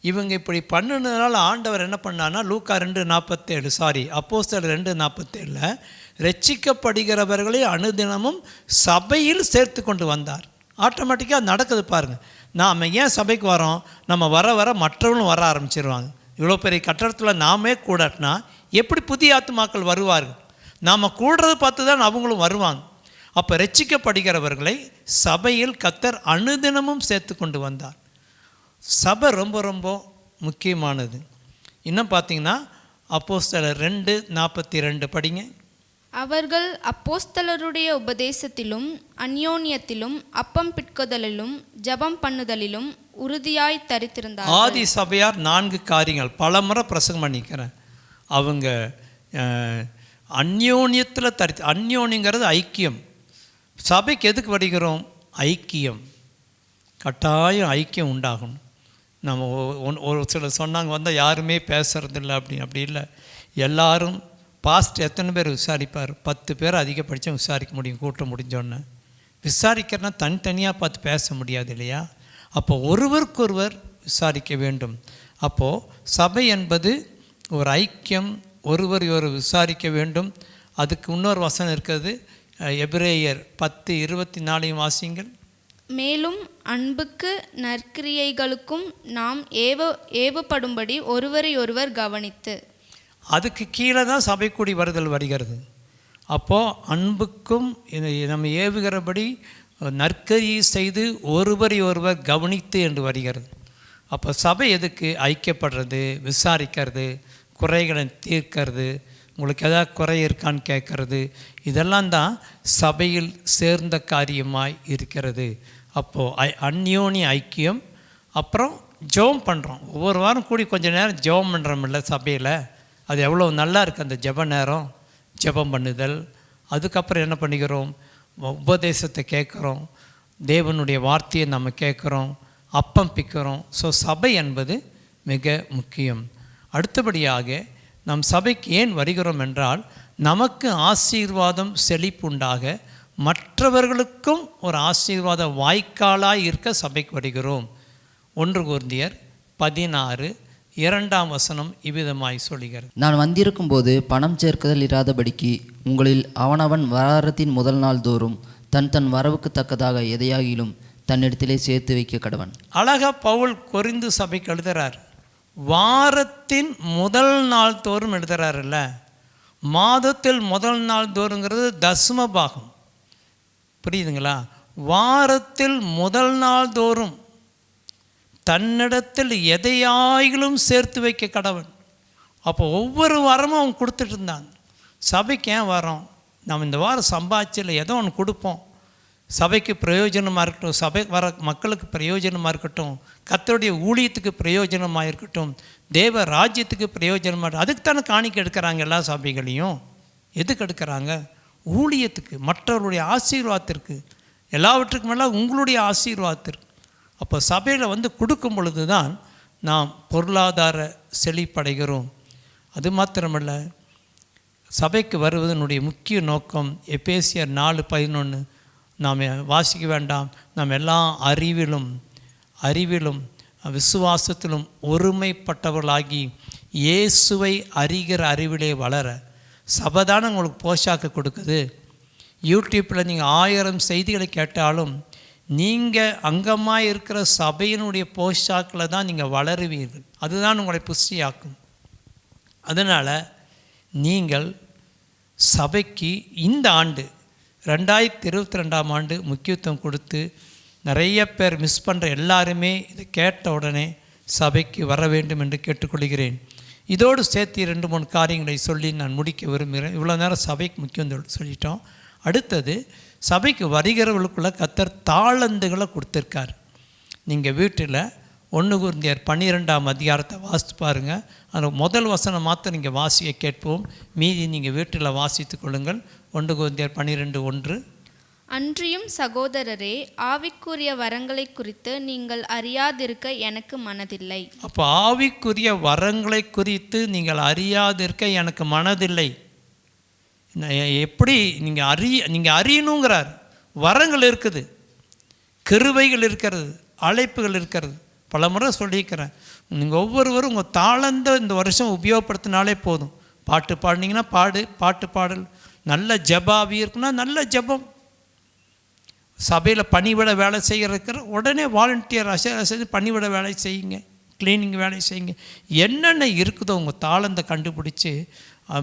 இவங்க இப்படி பண்ணினதுனால ஆண்டவர் என்ன பண்ணான்னா, லூக்கா 2:47 அப்போஸ்தலர் 2:47 ரட்சிக்கப்படுகிறவர்களை அனுதினமும் சபையில் சேர்த்து கொண்டு வந்தார். ஆட்டோமேட்டிக்காக நடக்குது பாருங்கள். நாம் ஏன் சபைக்கு வரோம்? நம்ம வர வர மற்றவங்களும் வர ஆரம்பிச்சிருவாங்க. இவ்வளோ பெரிய கட்டடத்தில் நாமே கூடட்டினா எப்படி புதிய ஆத்துமாக்கள் வருவார்கள்? நாம் கூடுறது பார்த்து தான் அவங்களும் வருவாங்க. அப்போ ரட்சிக்கப்படுகிறவர்களை சபையில் கர்த்தர் அனுதினமும் சேர்த்து கொண்டு வந்தார். சபை ரொம்ப ரொம்ப முக்கியமானது. இன்னும் பார்த்தீங்கன்னா அப்போஸ்தலர் 2:42 படிங்க.
அவர்கள் அப்போஸ்தலருடைய உபதேசத்திலும் அந்யோன்யத்திலும் அப்பம் பிட்குதலிலும் ஜெபம் பண்ணுதலிலும் உறுதியாய் தரித்திருந்தார்கள்.
ஆதி சபையார் 4 காரியங்கள் பலமுறை பிரசங்கம் பண்ணிக்கிறேன். அவங்க அந்யோன்யத்தில் அந்யோன்யங்கிறது ஐக்கியம். சபைக்கு எதுக்கு வருகிறோம்? ஐக்கியம். கட்டாயம் ஐக்கியம் உண்டாகணும். நம்ம ஒரு சிலர் சொன்னாங்க வந்தால் யாருமே பேசுறதில்லை அப்படி இல்லை. எல்லாரும் பாஸ்ட் எத்தனை பேர் விசாரிப்பார்? 10 பேர் அதிகபட்சம் விசாரிக்க முடியும் கூட்டம் முடிஞ்சோன்னே. விசாரிக்கிறனா தனித்தனியாக பார்த்து பேச முடியாது இல்லையா? அப்போ ஒருவருக்கொருவர் விசாரிக்க வேண்டும். அப்போது சபை என்பது ஒரு ஐக்கியம், ஒருவர் விசாரிக்க வேண்டும். அதுக்கு இன்னொரு வசனம் இருக்கிறது, எபிரேயர் 10:24 வாசிங்கள்.
மேலும் அன்புக்கு நற்கிரியைகளுக்கும் நாம் ஏவப்படும்படி ஒருவரை ஒருவர் கவனித்து.
அதுக்கு கீழே தான் சபை கூடி வருதல் வருகிறது. அப்போது அன்புக்கும் நம்ம ஏவுகிறபடி நற்கரியை செய்து ஒருவரை ஒருவர் கவனித்து என்று வருகிறது. அப்போ சபை எதுக்கு? ஐக்கியப்படுறது, விசாரிக்கிறது, குறைகளை தீர்க்கிறது, உங்களுக்கு எதாவது குறை இருக்கான்னு கேட்கறது, இதெல்லாம் தான் சபையில் சேர்ந்த காரியமாய் இருக்கிறது. அப்போது அந்யோன்ய ஐக்கியம். அப்புறம் ஜெபம் பண்ணுறோம். ஒவ்வொரு வாரம் கூடி கொஞ்சம் நேரம் ஜெபம் பண்ணுறோம்ல சபையில். அது எவ்வளோ நல்லா இருக்குது அந்த ஜெப நேரம், ஜெபம் பண்ணுதல். அதுக்கப்புறம் என்ன பண்ணிக்கிறோம்? உபதேசத்தை கேட்குறோம், தேவனுடைய வார்த்தையை நம்ம கேட்குறோம், அப்பம் பிக்கிறோம். ஸோ சபை என்பது மிக முக்கியம். அடுத்தபடியாக நம் சபைக்கு ஏன் வருகிறோம் என்றால், நமக்கு ஆசீர்வாதம் செழிப்புண்டாக மற்றவர்களுக்கும் ஒரு ஆசீர்வாத வாய்க்காலாக இருக்க சபைக்கு வருகிறோம். 1 கொரிந்தியர் 16:2 இவ்விதமாய் சொல்லுகிறது.
நான் வந்திருக்கும் போது பணம் சேர்க்குதல் இராதபடிக்கு உங்களில் அவனவன் வாரத்தின் முதல் நாள் தோறும் தன் வரவுக்கு தக்கதாக எதையாகிலும் தன்னிடத்திலே சேர்த்து வைக்க கடவன்.
அழகா பவுல் கொரிந்து சபைக்கு எழுதுறார். வாரத்தின் முதல் நாள் தோறும் எழுதுறாருல்ல. மாதத்தில் முதல் நாள் தோறுங்கிறது தசம பாகம், புரியுதுங்களா? வாரத்தில் முதல் நாள் தோறும் தன்னிடத்தில் எதையாயிலும் சேர்த்து வைக்க கடவன். அப்போ ஒவ்வொரு வாரமும் அவன் கொடுத்துட்டு இருந்தான். சபைக்கு ஏன் வரோம்? நம்ம இந்த வாரம் சம்பாதிச்சில் ஏதோ ஒன்று கொடுப்போம், சபைக்கு பிரயோஜனமாக இருக்கட்டும், சபை வர மக்களுக்கு பிரயோஜனமாக இருக்கட்டும், கர்த்தருடைய ஊழியத்துக்கு பிரயோஜனமாக இருக்கட்டும், தேவ ராஜ்யத்துக்கு பிரயோஜனமாக இருக்கட்டும். அதுக்கு தானே காணிக்கை எடுக்கிறாங்க எல்லா சபைகளையும். எதுக்கு எடுக்கிறாங்க? ஊழியத்துக்கு, மற்றவருடைய ஆசீர்வாதத்திற்கு, எல்லாவற்றுக்கும் மேலே உங்களுடைய ஆசீர்வாதத்திற்கு. அப்போ சபையில் கொடுக்கும் பொழுது தான் நாம் பொருளாதார செழிப்படைகிறோம். அது மாத்திரமல்ல, சபைக்கு வருவதனுடைய முக்கிய நோக்கம் எபேசியர் 4:11 நாம் வாசிக்க வேண்டாம். நாம் எல்லாம் அறிவிலும் விசுவாசத்திலும் ஒருமைப்பட்டவர்களாகி இயேசுவை அறிகிற அறிவிலே வளர. சபைதான உங்களுக்கு போஷாக்கு கொடுக்குது. யூடியூப்பில் நீங்கள் 1000 செய்திகளை கேட்டாலும் நீங்கள் அங்கமாக இருக்கிற சபையினுடைய போஷாக்கில் தான் நீங்கள் வளருவீர்கள். அதுதான் உங்களை புஷ்டியாக்கும். அதனால் நீங்கள் சபைக்கு இந்த ஆண்டு 2022 ஆண்டு முக்கியத்துவம் கொடுத்து, நிறைய பேர் மிஸ் பண்ணுற எல்லாருமே இதை கேட்ட உடனே சபைக்கு வர வேண்டும் என்று கேட்டுக்கொள்கிறேன். இதோடு சேர்த்து 2-3 காரியங்களை சொல்லி நான் முடிக்க விரும்புகிறேன். இவ்வளோ நேரம் சபைக்கு முக்கியம் சொல்லிட்டோம். அடுத்தது, சபைக்கு வருகிறவர்களுக்குள்ள கர்த்தர் தாளந்துகளை கொடுத்துருக்கார். நீங்கள் வீட்டில் 1 கொரிந்தியர் 12 வாசித்து பாருங்கள். அந்த முதல் வசனம் மாத்திரம் நீங்கள் வாசிக்க கேட்போம், மீதி நீங்கள் வீட்டில் வாசித்து கொள்ளுங்கள். 1 கொரிந்தியர் 12:1.
அன்றியும் சகோதரரே, ஆவிக்குரிய வரங்களை குறித்து நீங்கள் அறியாதிருக்க எனக்கு மனதில்லை.
அப்போ ஆவிக்குரிய வரங்களை குறித்து நீங்கள் அறியாதிருக்க எனக்கு மனதில்லை. எப்படி நீங்கள் அறியணுங்கிறார். வரங்கள் இருக்குது, கிருபைகள் இருக்கிறது, அழைப்புகள் இருக்கிறது. பல முறை சொல்லியிருக்கிறேன். நீங்கள் ஒவ்வொருவரும் உங்கள் தாளந்த இந்த வருஷம் உபயோகப்படுத்தினாலே போதும். பாட்டு பாடினீங்கன்னா பாட்டு பாடல், நல்ல ஜபாவி இருக்குன்னா நல்ல ஜபம். சபையில் பணிவிட வேலை செய்கிற உடனே வாலண்டியர் செய்து பணிவிட வேலை செய்யுங்க, கிளீனிங் வேலை செய்யுங்க. என்னென்ன இருக்குதோ உங்கள் தாளந்தை கண்டுபிடிச்சி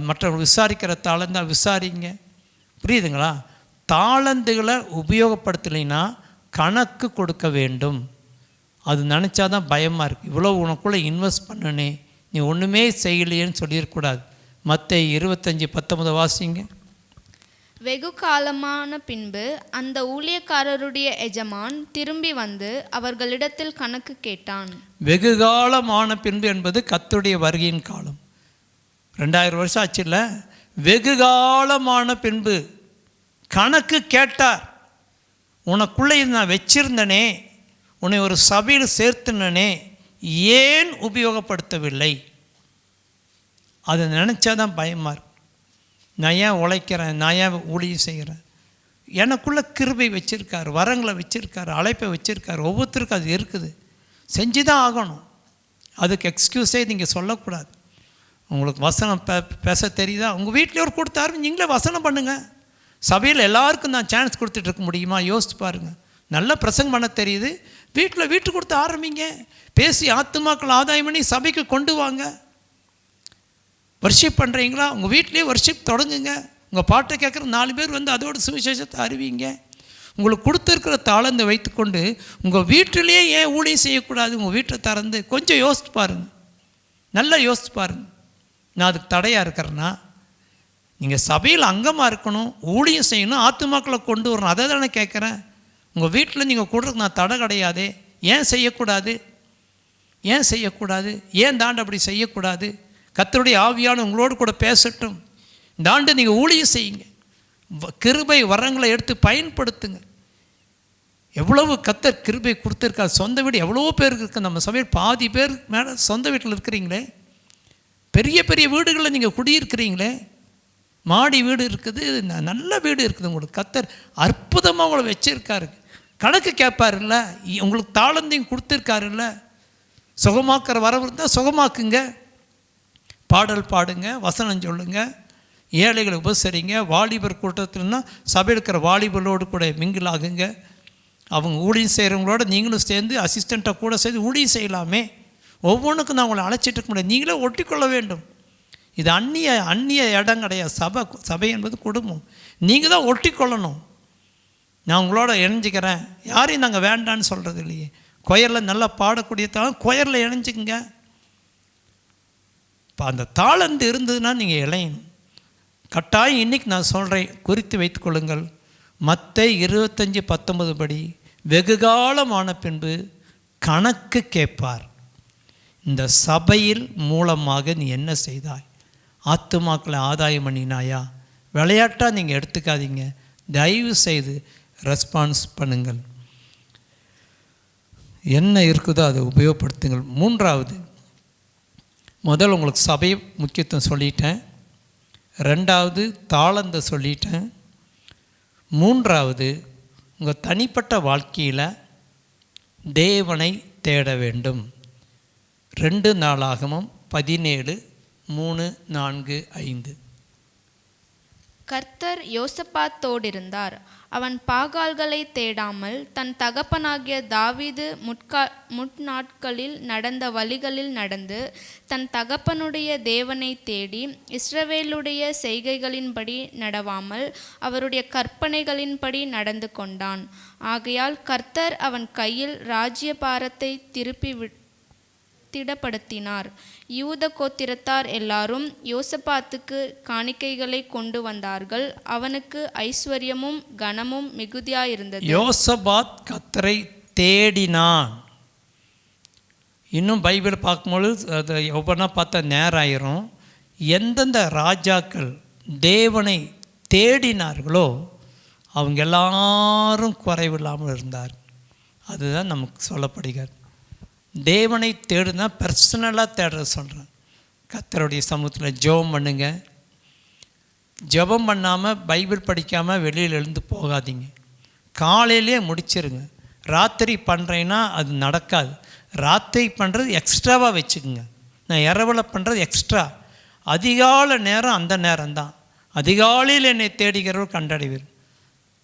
மற்றவங்க விசாரிக்கிற தாளந்தை விசாரிங்க. புரியுதுங்களா? தாளந்துகளை உபயோகப்படுத்தலைன்னா கணக்கு கொடுக்க வேண்டும். அது நினச்சா தான் பயமாக இருக்குது. இவ்வளோ உனக்குள்ளே இன்வெஸ்ட் பண்ணனே, நீ ஒன்றுமே செய்யலையேன்னு சொல்லிடக்கூடாது. மத்தேயு 25:19 வாசிங்க.
வெகு காலமான பின்பு அந்த ஊழியக்காரருடைய எஜமான் திரும்பி வந்து அவர்களிடத்தில் கணக்கு கேட்டான்.
வெகு காலமான பின்பு என்பது கர்த்தருடைய வருகையின் காலம். 2000 வருஷம் ஆச்சுல்ல. வெகு காலமான பின்பு கணக்கு கேட்டார். உனக்குள்ளே நான் வச்சிருந்தனே, உன்னை ஒரு சபையில் சேர்த்துனனே, ஏன் உபயோகப்படுத்தவில்லை? அதை நினச்சாதான் பயமாக இருக்கு. நான் ஏன் உழைக்கிறேன், நான் ஏன் ஊழியம் செய்கிறேன்? எனக்குள்ளே கிருபை வச்சுருக்கார், வரங்களை வச்சுருக்கார், அழைப்பை வச்சுருக்கார். ஒவ்வொருத்தருக்கும் அது இருக்குது, செஞ்சு தான் ஆகணும். அதுக்கு எக்ஸ்கியூஸே நீங்கள் சொல்லக்கூடாது. உங்களுக்கு வசனம் பேச தெரியுதா? உங்கள் வீட்டில் ஒரு கொடுத்தாரு, நீங்களே வசனம் பண்ணுங்கள். சபையில் எல்லாருக்கும் நான் சான்ஸ் கொடுத்துட்டு இருக்க முடியுமா? யோசிச்சு பாருங்கள். நல்ல பிரசங்கம் பண்ண தெரியுது, வீட்டு கொடுத்து ஆரம்பிங்க. பேசி ஆத்துமாக்கள் ஆதாயம் பண்ணி சபைக்கு கொண்டு வாங்க. வர்ஷிப் பண்ணுறீங்களா? உங்கள் வீட்லேயே வர்ஷிப் தொடங்குங்க. உங்கள் பாட்டை கேட்குற 4 பேர் வந்து அதோட சுவிசேஷத்தை அறிவிங்க. உங்களுக்கு கொடுத்துருக்கிற தாளந்தை வைத்துக்கொண்டு உங்கள் வீட்டிலேயே ஏன் ஊழியம் செய்யக்கூடாது? உங்கள் வீட்டை திறந்து கொஞ்சம் யோசித்து பாருங்கள், நல்லா யோசித்து பாருங்கள். நான் அதுக்கு தடையாக இருக்கிறேன்னா, நீங்கள் சபையில் அங்கமாக இருக்கணும், ஊழியம் செய்யணும், ஆத்துமாக்களை கொண்டு வரணும். அதை தானே கேட்குறேன். உங்கள் வீட்டில் நீங்கள் கொடுறதுக்கு நான் தடை கிடையாதே. ஏன் செய்யக்கூடாது? ஏன் செய்யக்கூடாது? ஏன் தாண்டு அப்படி செய்யக்கூடாது? கர்த்தருடைய ஆவியான உங்களோடு கூட பேசட்டும். இந்த ஆண்டு நீங்கள் ஊழியம் செய்யுங்க, கிருபை வரங்களை எடுத்து பயன்படுத்துங்க. எவ்வளவு கர்த்தர் கிருபை கொடுத்துருக்கா. சொந்த வீடு எவ்வளோ பேருக்கு இருக்குது. நம்ம சபையில் பாதி பேர் மேலே சொந்த வீட்டில் இருக்கிறீங்களே, பெரிய பெரிய வீடுகளில் நீங்கள் குடியிருக்கிறீங்களே, மாடி வீடு இருக்குது, நல்ல வீடு இருக்குது. உங்களுக்கு கர்த்தர் அற்புதமாக உங்களை வச்சுருக்காரு. கணக்கு கேட்பாருல்ல, உங்களுக்கு தாளந்தையும் கொடுத்துருக்காருல்ல. சுகமாக்குற வரவு இருந்தால் சுகமாக்குங்க, பாடல் பாடுங்க, வசனம் சொல்லுங்க, ஏழைகளை உபசரிங்க. வாலிபர் கூட்டத்தில்னா சபையில் இருக்கிற வாலிபர்களோடு கூட மிங்கில் ஆகுங்க. அவங்க ஊழியம் செய்கிறவங்களோட நீங்களும் சேர்ந்து அசிஸ்டண்ட்டாக கூட சேர்ந்து ஊழியம் செய்யலாமே. ஒவ்வொன்றுக்கும் நான் உங்களை அழைச்சிட்டு இருக்க முடியாது, நீங்களே ஒட்டிக்கொள்ள வேண்டும். இது அந்நிய இடம் கிடையாது. சபை என்பது குடும்பம், நீங்கள் தான் ஒட்டிக்கொள்ளணும். நான் உங்களோட இணைஞ்சிக்கிறேன், யாரையும் நாங்கள் வேண்டான்னு சொல்கிறது இல்லையே. கொயரில் நல்லா பாடக்கூடியதாலும் கொயரில் இணைஞ்சிக்கங்க. இப்போ அந்த தாளந்து இருந்ததுன்னா நீங்கள் இளையணும். கட்டாயம் இன்றைக்கி நான் சொல்கிறேன், குறித்து வைத்துக்கொள்ளுங்கள். மத்தேயு 25:19 படி வெகுகாலமான பின்பு கணக்கு கேட்பார். இந்த சபையில் மூலமாக நீ என்ன செய்தாய்? ஆத்துமாக்களை ஆதாயம் பண்ணினாயா? விளையாட்டாக நீங்கள் எடுத்துக்காதீங்க. தயவு செய்து ரெஸ்பான்ஸ் பண்ணுங்கள். என்ன இருக்குதோ அதை உபயோகப்படுத்துங்கள். 3வது, முதல் உங்களுக்கு சபை முக்கியத்துவம் சொல்லிட்டேன். 2வது தாளந்த சொல்லிட்டேன். 3வது உங்கள் தனிப்பட்ட வாழ்க்கையில் தேவனை தேட வேண்டும். 2 நாளாகமம் 17:3-4-5.
கர்த்தர் யோசபாத்தோடிருந்தார். அவன் பாகால்களை தேடாமல் தன் தகப்பனாகிய தாவீது முற்நாட்களில் நடந்த வழிகளில் நடந்து தன் தகப்பனுடைய தேவனை தேடி இஸ்ரவேலுடைய செய்கைகளின்படி நடவாமல் அவருடைய கற்பனைகளின்படி நடந்து கொண்டான். ஆகையால் கர்த்தர் அவன் கையில் ராஜ்யபாரத்தை திருப்பி திடப்படுத்தினார். யூத கோத்திரத்தார் எல்லாரும் யோசபாத்துக்கு காணிக்கைகளை கொண்டு வந்தார்கள். அவனுக்கு ஐஸ்வர்யமும் கனமும் மிகுதியாயிருந்தது.
யோசபாத் கர்த்தரை தேடினான். இன்னும் பைபிள் பார்க்கும்பொழுது அதை ஒவ்வொன்றா பார்த்தா நேரம் ஆயிரும். எந்தெந்த ராஜாக்கள் தேவனை தேடினார்களோ அவங்க எல்லாரும் குறைவில்லாமல் இருந்தார். அதுதான் நமக்கு சொல்லப்படுகிறது. தேவனை தேடுனா பர்சனலாக தேடுற சொல்கிறேன். கர்த்தருடைய சமூகத்தில் ஜெபம் பண்ணுங்க. ஜெபம் பண்ணாமல் பைபிள் படிக்காமல் வெளியில் எழுந்து போகாதீங்க. காலையிலே முடிச்சிருங்க. ராத்திரி பண்ணுறேன்னா அது நடக்காது. ராத்திரி பண்ணுறது எக்ஸ்ட்ராவாக வச்சுக்கோங்க. நான் இரவில் பண்ணுறது எக்ஸ்ட்ரா. அதிகாலை நேரம் அந்த நேரம்தான். அதிகாலையில் என்னை தேடுகிறவர் கண்டடைவீர்.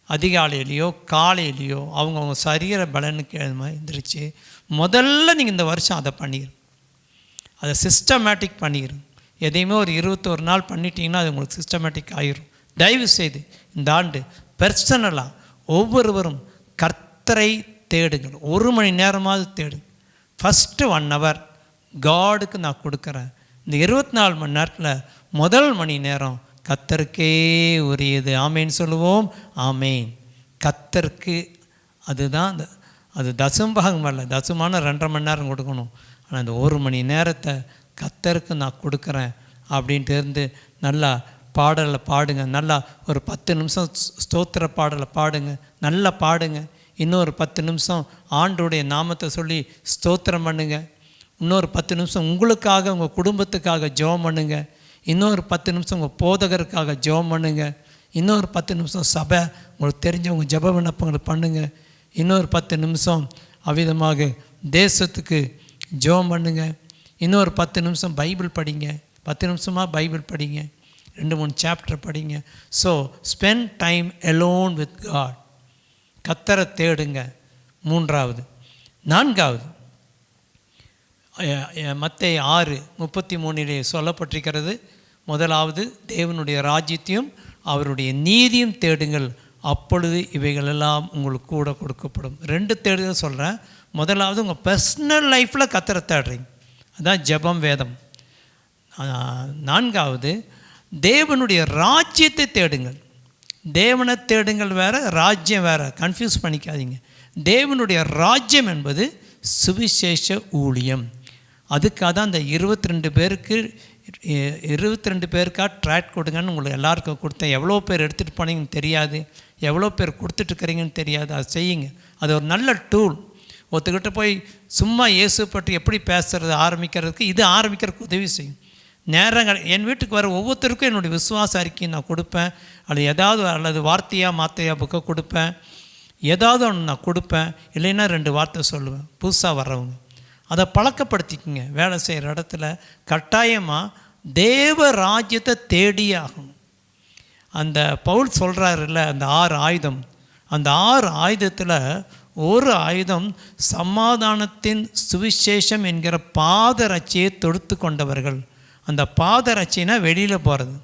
அதிகாலையிலையோ காலையிலையோ அவங்கவுங்க சரீர பலனுக்கு எழுந்திரிச்சு முதல்ல நீங்கள் இந்த வருஷம் அதை பண்ணிடுங்க. அதை சிஸ்டமேட்டிக் பண்ணிடுங்க. எதையுமே ஒரு 21 நாள் பண்ணிட்டீங்கன்னா அது உங்களுக்கு சிஸ்டமேட்டிக் ஆகிரும். தயவு செய்து இந்த ஆண்டு பர்சனலாக ஒவ்வொருவரும் கர்த்தரை தேடுங்கள். 1 மணி நேரமாவது தேடுங்க. ஃபஸ்ட்டு 1 ஹவர் காடுக்கு நான் கொடுக்குறேன். இந்த 24 மணி நேரத்தில் முதல் மணி நேரம் கர்த்தருக்கே உரியது. ஆமேன் சொல்லுவோம். ஆமேன். கர்த்தருக்கு அதுதான் அது தசம்பாகம் அல்ல. தசமான 2.5 மணி நேரம் கொடுக்கணும். ஆனால் அந்த 1 மணி நேரத்தை கர்த்தருக்கு நான் கொடுக்குறேன் அப்படின்ட்டு இருந்து நல்லா பாடலை பாடுங்க. நல்லா ஒரு 10 நிமிஷம் ஸ்தோத்திர பாடலை பாடுங்க. நல்லா பாடுங்க. இன்னொரு 10 நிமிஷம் ஆண்டோடைய நாமத்தை சொல்லி ஸ்தோத்திரம் பண்ணுங்க. இன்னொரு 10 நிமிஷம் உங்களுக்காக உங்கள் குடும்பத்துக்காக ஜெபம் பண்ணுங்க. இன்னொரு 10 நிமிஷம் உங்கள் போதகருக்காக ஜெபம் பண்ணுங்க. இன்னொரு 10 நிமிஷம் சபை உங்களுக்கு தெரிஞ்சவங்க ஜெப விண்ணப்பங்களை பண்ணுங்க. இன்னொரு 10 நிமிஷம் அவ்விதமாக தேசத்துக்கு ஜெபம் பண்ணுங்க. இன்னொரு 10 நிமிஷம் பைபிள் படிங்க. 10 நிமிஷமாக பைபிள் படிங்க. 2-3 சாப்டர் படிங்க. So spend time alone with God. கர்த்தரை தேடுங்க. 3வது. 4வது, மத்தேயு 6:33 சொல்லப்பட்டிருக்கிறது. முதலாவது தேவனுடைய ராஜ்யத்தையும் அவருடைய நீதியும் தேடுங்கள், அப்பொழுது இவைகளெல்லாம் உங்களுக்கு கூட கொடுக்கப்படும். 2 தேடுதல் சொல்கிறேன். முதலாவது உங்கள் பர்சனல் லைஃப்பில் கர்த்தரை தேடுறீங்க, அதான் ஜெபம், வேதம். 4வது தேவனுடைய ராஜ்யத்தை தேடுங்கள். தேவனை தேடுங்கள் வேறு, ராஜ்யம் வேறு, கன்ஃபியூஸ் பண்ணிக்காதீங்க. தேவனுடைய ராஜ்யம் என்பது சுவிசேஷ ஊழியம். அதுக்காக தான் அந்த 22 பேருக்காக ட்ராக் கொடுங்கன்னு உங்களுக்கு எல்லாருக்கும் கொடுத்தேன். எவ்வளோ பேர் எடுத்துகிட்டு போனீங்கன்னு தெரியாது, எவ்வளோ பேர் கொடுத்துட்ருக்கிறீங்கன்னு தெரியாது. அதை செய்யுங்க. அது ஒரு நல்ல டூல். ஒருத்தக்கிட்ட போய் சும்மா இயேசு பற்றி எப்படி பேசுகிறது ஆரம்பிக்கிறதுக்கு இது ஆரம்பிக்கிறதுக்கு உதவி செய்யும். நேரங்கள் என் வீட்டுக்கு வர ஒவ்வொருத்தருக்கும் என்னுடைய விசுவாச அறிக்கையை நான் கொடுப்பேன். அல்லது வார்த்தையாக மாத்தையாக புக்கை கொடுப்பேன். ஏதாவது ஒன்று நான் கொடுப்பேன். இல்லைன்னா 2 வார்த்தை சொல்லுவேன். புதுசாக வர்றவங்க அதை பழக்கப்படுத்திக்குங்க. வேலை செய்கிற இடத்துல கட்டாயமாக தேவ ராஜ்யத்தை தேடியே ஆகணும். அந்த பவுல் சொல்கிறாருல்ல, அந்த 6 ஆயுதம், அந்த 6 ஆயுதத்தில் ஒரு ஆயுதம் சமாதானத்தின் சுவிசேஷம் என்கிற பாதரட்சியை தொடுத்து கொண்டவர்கள். அந்த பாதரட்சினா வெளியில் போகிறது.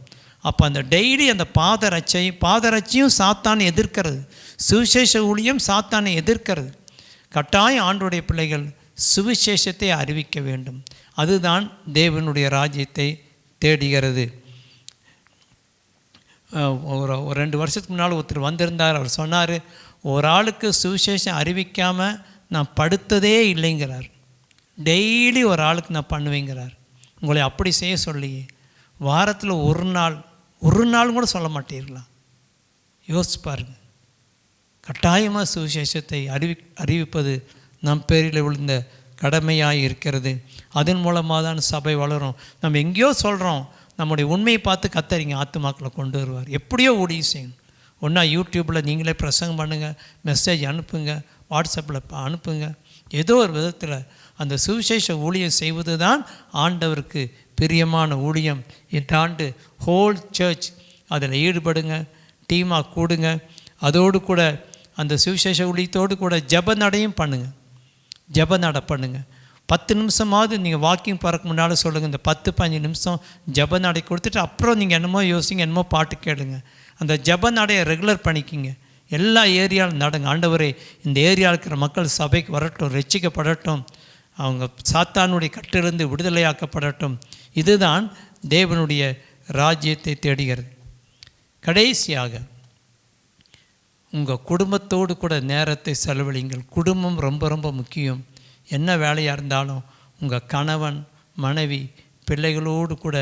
அப்போ அந்த டெய்லி அந்த பாதரட்சியும் சாத்தானை எதிர்க்கிறது. சுவிசேஷ ஊழியம் சாத்தானை எதிர்க்கிறது. கட்டாயம் ஆண்டோடைய பிள்ளைகள் சுவிசேஷத்தை அறிவிக்க வேண்டும். அதுதான் தேவனுடைய ராஜ்யத்தை தேடுகிறது. ஒரு 2 வருஷத்துக்கு முன்னால் ஒருத்தர் வந்திருந்தார். அவர் சொன்னார், ஒரு ஆளுக்கு சுவிசேஷம் அறிவிக்காமல் நான் படுத்ததே இல்லைங்கிறார். டெய்லி ஒரு ஆளுக்கு நான் பண்ணுவேங்கிறார். உங்களை அப்படி செய்ய சொல்லியே வாரத்தில் ஒரு நாள் கூட சொல்ல மாட்டீர்களா? யோசிச்சு பாருங்கள். கட்டாயமாக சுவிசேஷத்தை அறிவிப்பது நம் பேரில் விழுந்த கடமையாக இருக்கிறது. அதன் மூலமாக தான் சபை வளரும். நம்ம எங்கேயோ சொல்கிறோம், நம்முடைய உண்மையை பார்த்து கர்த்தர் ஆத்துமாக்களை கொண்டு வருவார். எப்படியோ ஊழியம் செய்யணும். ஒன்றா யூடியூப்பில் நீங்களே பிரசங்கம் பண்ணுங்கள், மெசேஜ் அனுப்புங்க, வாட்ஸ்அப்பில் அனுப்புங்க. ஏதோ ஒரு விதத்தில் அந்த சுவிசேஷ ஊழியம் செய்வது தான் ஆண்டவருக்கு பிரியமான ஊழியம். இந்த ஆண்டு ஹோல் சர்ச் அதில் ஈடுபடுங்க, டீமாக கூடுங்க. அதோடு கூட அந்த சுவிசேஷ ஊழியத்தோடு கூட ஜெப நடையும் பண்ணுங்கள். ஜெப நடை பண்ணுங்கள். 10 நிமிஷமாவது நீங்கள் வாக்கிங் போகிறக்கு முன்னால் சொல்லுங்கள். இந்த 10-15 நிமிஷம் ஜெப நடை கொடுத்துட்டு அப்புறம் நீங்கள் என்னமோ யோசிங்க, என்னமோ பாட்டு கேளுங்க. அந்த ஜெப நடையை ரெகுலர் பண்ணிக்கிங்க. எல்லா ஏரியாவிலும் நடங்க. ஆண்டவரே, இந்த ஏரியாவில் இருக்கிற மக்கள் சபைக்கு வரட்டும், ரட்சிக்கப்படட்டும், அவங்க சாத்தானுடைய கட்டிலிருந்து விடுதலையாக்கப்படட்டும். இதுதான் தேவனுடைய ராஜ்யத்தை தேடுகிறது. கடைசியாக உங்கள் குடும்பத்தோடு கூட நேரத்தை செலவழிங்கள். குடும்பம் ரொம்ப ரொம்ப முக்கியம். என்ன வேலையாக இருந்தாலும் உங்கள் கணவன், மனைவி, பிள்ளைகளோடு கூட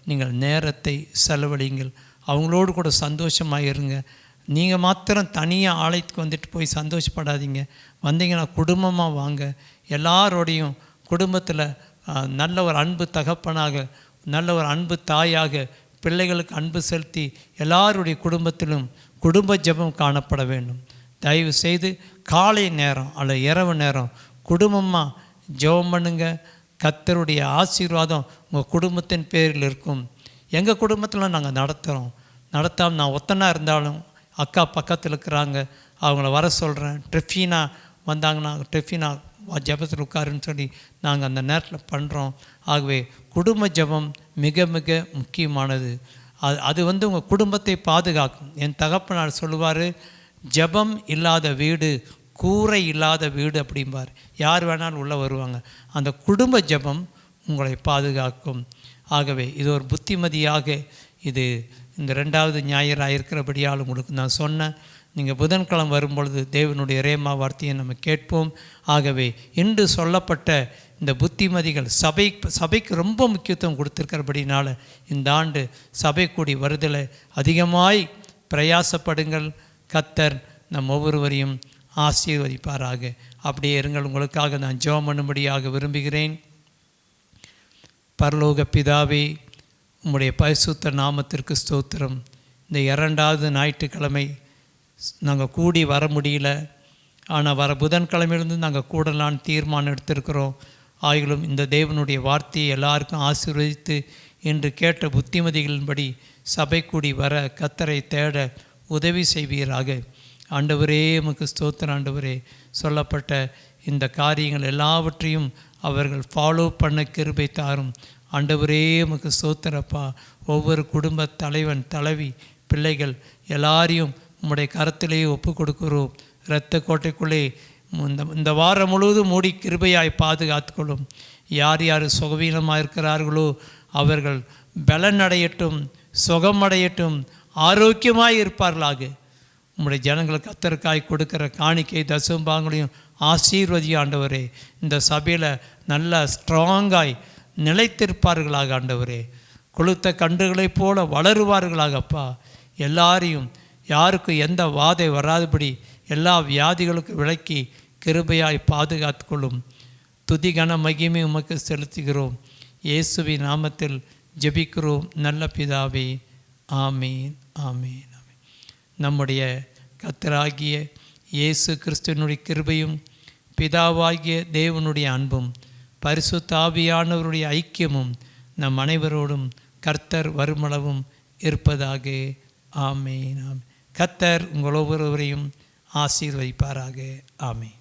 நீங்கள் நேரத்தை செலவழிங்கள். அவங்களோடு கூட சந்தோஷமாக இருங்க. நீங்கள் மாத்திரம் தனியாக ஆலயத்துக்கு வந்துட்டு போய் சந்தோஷப்படாதீங்க. வந்தீங்கன்னா குடும்பமாக வாங்க. எல்லாரோடையும் குடும்பத்தில் நல்ல ஒரு அன்பு தகப்பனாக, நல்ல ஒரு அன்பு தாயாக, பிள்ளைகளுக்கு அன்பு செலுத்தி எல்லாருடைய குடும்பத்திலும் குடும்ப ஜெபம் காணப்பட வேண்டும். தயவு செய்து காலை நேரம் அல்லது இரவு நேரம் குடும்பமாக ஜெபம் பண்ணுங்க. கர்த்தருடைய ஆசீர்வாதம் உங்கள் குடும்பத்தின் பேரில் இருக்கும். எங்கள் குடும்பத்தில் நாங்கள் நடத்தாமல் நான் ஒத்தனாக இருந்தாலும் அக்கா பக்கத்தில் இருக்கிறாங்க, அவங்கள வர சொல்கிறேன். ட்ரெஃபினா வந்தாங்கன்னா ட்ரெஃபினா ஜெபத்தில் உட்காருன்னு சொல்லி நாங்கள் அந்த நேரத்தில் பண்ணுறோம். ஆகவே குடும்ப ஜெபம் மிக மிக முக்கியமானது. அது உங்கள் குடும்பத்தை பாதுகாக்கும். என் தகப்பனார் சொல்லுவார், ஜெபம் இல்லாத வீடு கூரை இல்லாத வீடு அப்படிம்பார். யார் வேணாலும் உள்ளே வருவாங்க. அந்த குடும்ப ஜெபம் உங்களை பாதுகாக்கும். ஆகவே இது ஒரு புத்திமதியாக இது இந்த 2வது ஞாயிறாக இருக்கிறபடியால் உங்களுக்கு நான் சொன்னேன். நீங்கள் புதன்கிழமை வரும்பொழுது தேவனுடைய ரேமா வார்த்தையை நம்ம கேட்போம். ஆகவே இன்று சொல்லப்பட்ட இந்த புத்திமதிகள் சபைக்கு ரொம்ப முக்கியத்துவம் கொடுத்துருக்கிறபடினால இந்த ஆண்டு சபை கூடி வருதலை அதிகமாய் பிரயாசப்படுங்கள். கர்த்தர் நம் ஒவ்வொருவரையும் ஆசீர்வதிப்பாராக. அப்படியே இருங்கள். உங்களுக்காக நான் ஜெபம் பண்ணும்படியாக விரும்புகிறேன். பரலோக பிதாவே, உம்முடைய பரிசுத்த நாமத்திற்கு ஸ்தோத்திரம். இந்த 2வது ஞாயிற்றுக்கிழமை நாங்கள் கூடி வர முடியல, ஆனால் வர புதன்கிழமையிலிருந்து நாங்கள் கூடலான்னு தீர்மானம் எடுத்திருக்கிறோம். ஆகிலும் இந்த தேவனுடைய வார்த்தையை எல்லாருக்கும் ஆசீர்வதித்து என்று கேட்ட புத்திமதிகளின்படி சபை கூடி வர கர்த்தரை தேட உதவி செய்வீராக. ஆண்டவரே, உமக்கு ஸ்தோத்திரம். ஆண்டவரே, சொல்லப்பட்ட இந்த காரியங்கள் எல்லாவற்றையும் அவர்கள் ஃபாலோ பண்ண கிருபை தாரும். ஆண்டவரே, உமக்கு ஸ்தோத்திரப்பா. ஒவ்வொரு குடும்ப தலைவன், தலைவி, பிள்ளைகள் எல்லாரையும் உம்முடைய கரத்திலேயே ஒப்பு கொடுக்கிறோம். இரத்த கோட்டைக்குள்ளே இந்த வாரம் முழுவதும் மூடி கிருபையாய் பாதுகாத்துக்கொள்ளும். யார் யார் சுகவீனமாக இருக்கிறார்களோ அவர்கள் பலனடையட்டும், சுகமடையட்டும், ஆரோக்கியமாய் இருப்பார்களாக. உம்முடைய ஜனங்களுக்கு கர்த்தருக்காய் கொடுக்கிற காணிக்கை தசம்பாங்களையும் ஆசீர்வதி ஆண்டவரே. இந்த சபையில் நல்லா ஸ்ட்ராங்காய் நிலைத்திருப்பார்களாக ஆண்டவரே. கொளுத்த கன்றுகளைப் போல வளருவார்களாகப்பா. எல்லாரையும் யாருக்கும் எந்த வாதை வராதபடி எல்லா வியாதிகளுக்கும் விலக்கி கிருபையாய் பாதுகாத்து கொள்ளும். துதி கன மகிமை உமக்கு செலுத்துகிறோம். இயேசுவின் நாமத்தில் ஜெபிக்கிறோம் நல்ல பிதாவே. ஆமீன், ஆமீன், ஆமீன். நம்முடைய கர்த்தராகிய இயேசு கிறிஸ்துவினுடைய கிருபையும் பிதாவாகிய தேவனுடைய அன்பும் பரிசுத்த ஆவியானவருடைய ஐக்கியமும் நம் அனைவரோடும் கர்த்தர் வருமளவும் இருப்பதாக. ஆமீன், ஆமீன். கர்த்தர் உங்கள் ஒவ்வொருவரையும் ஆசீர்வதிப்பாராக. ஆமீன்.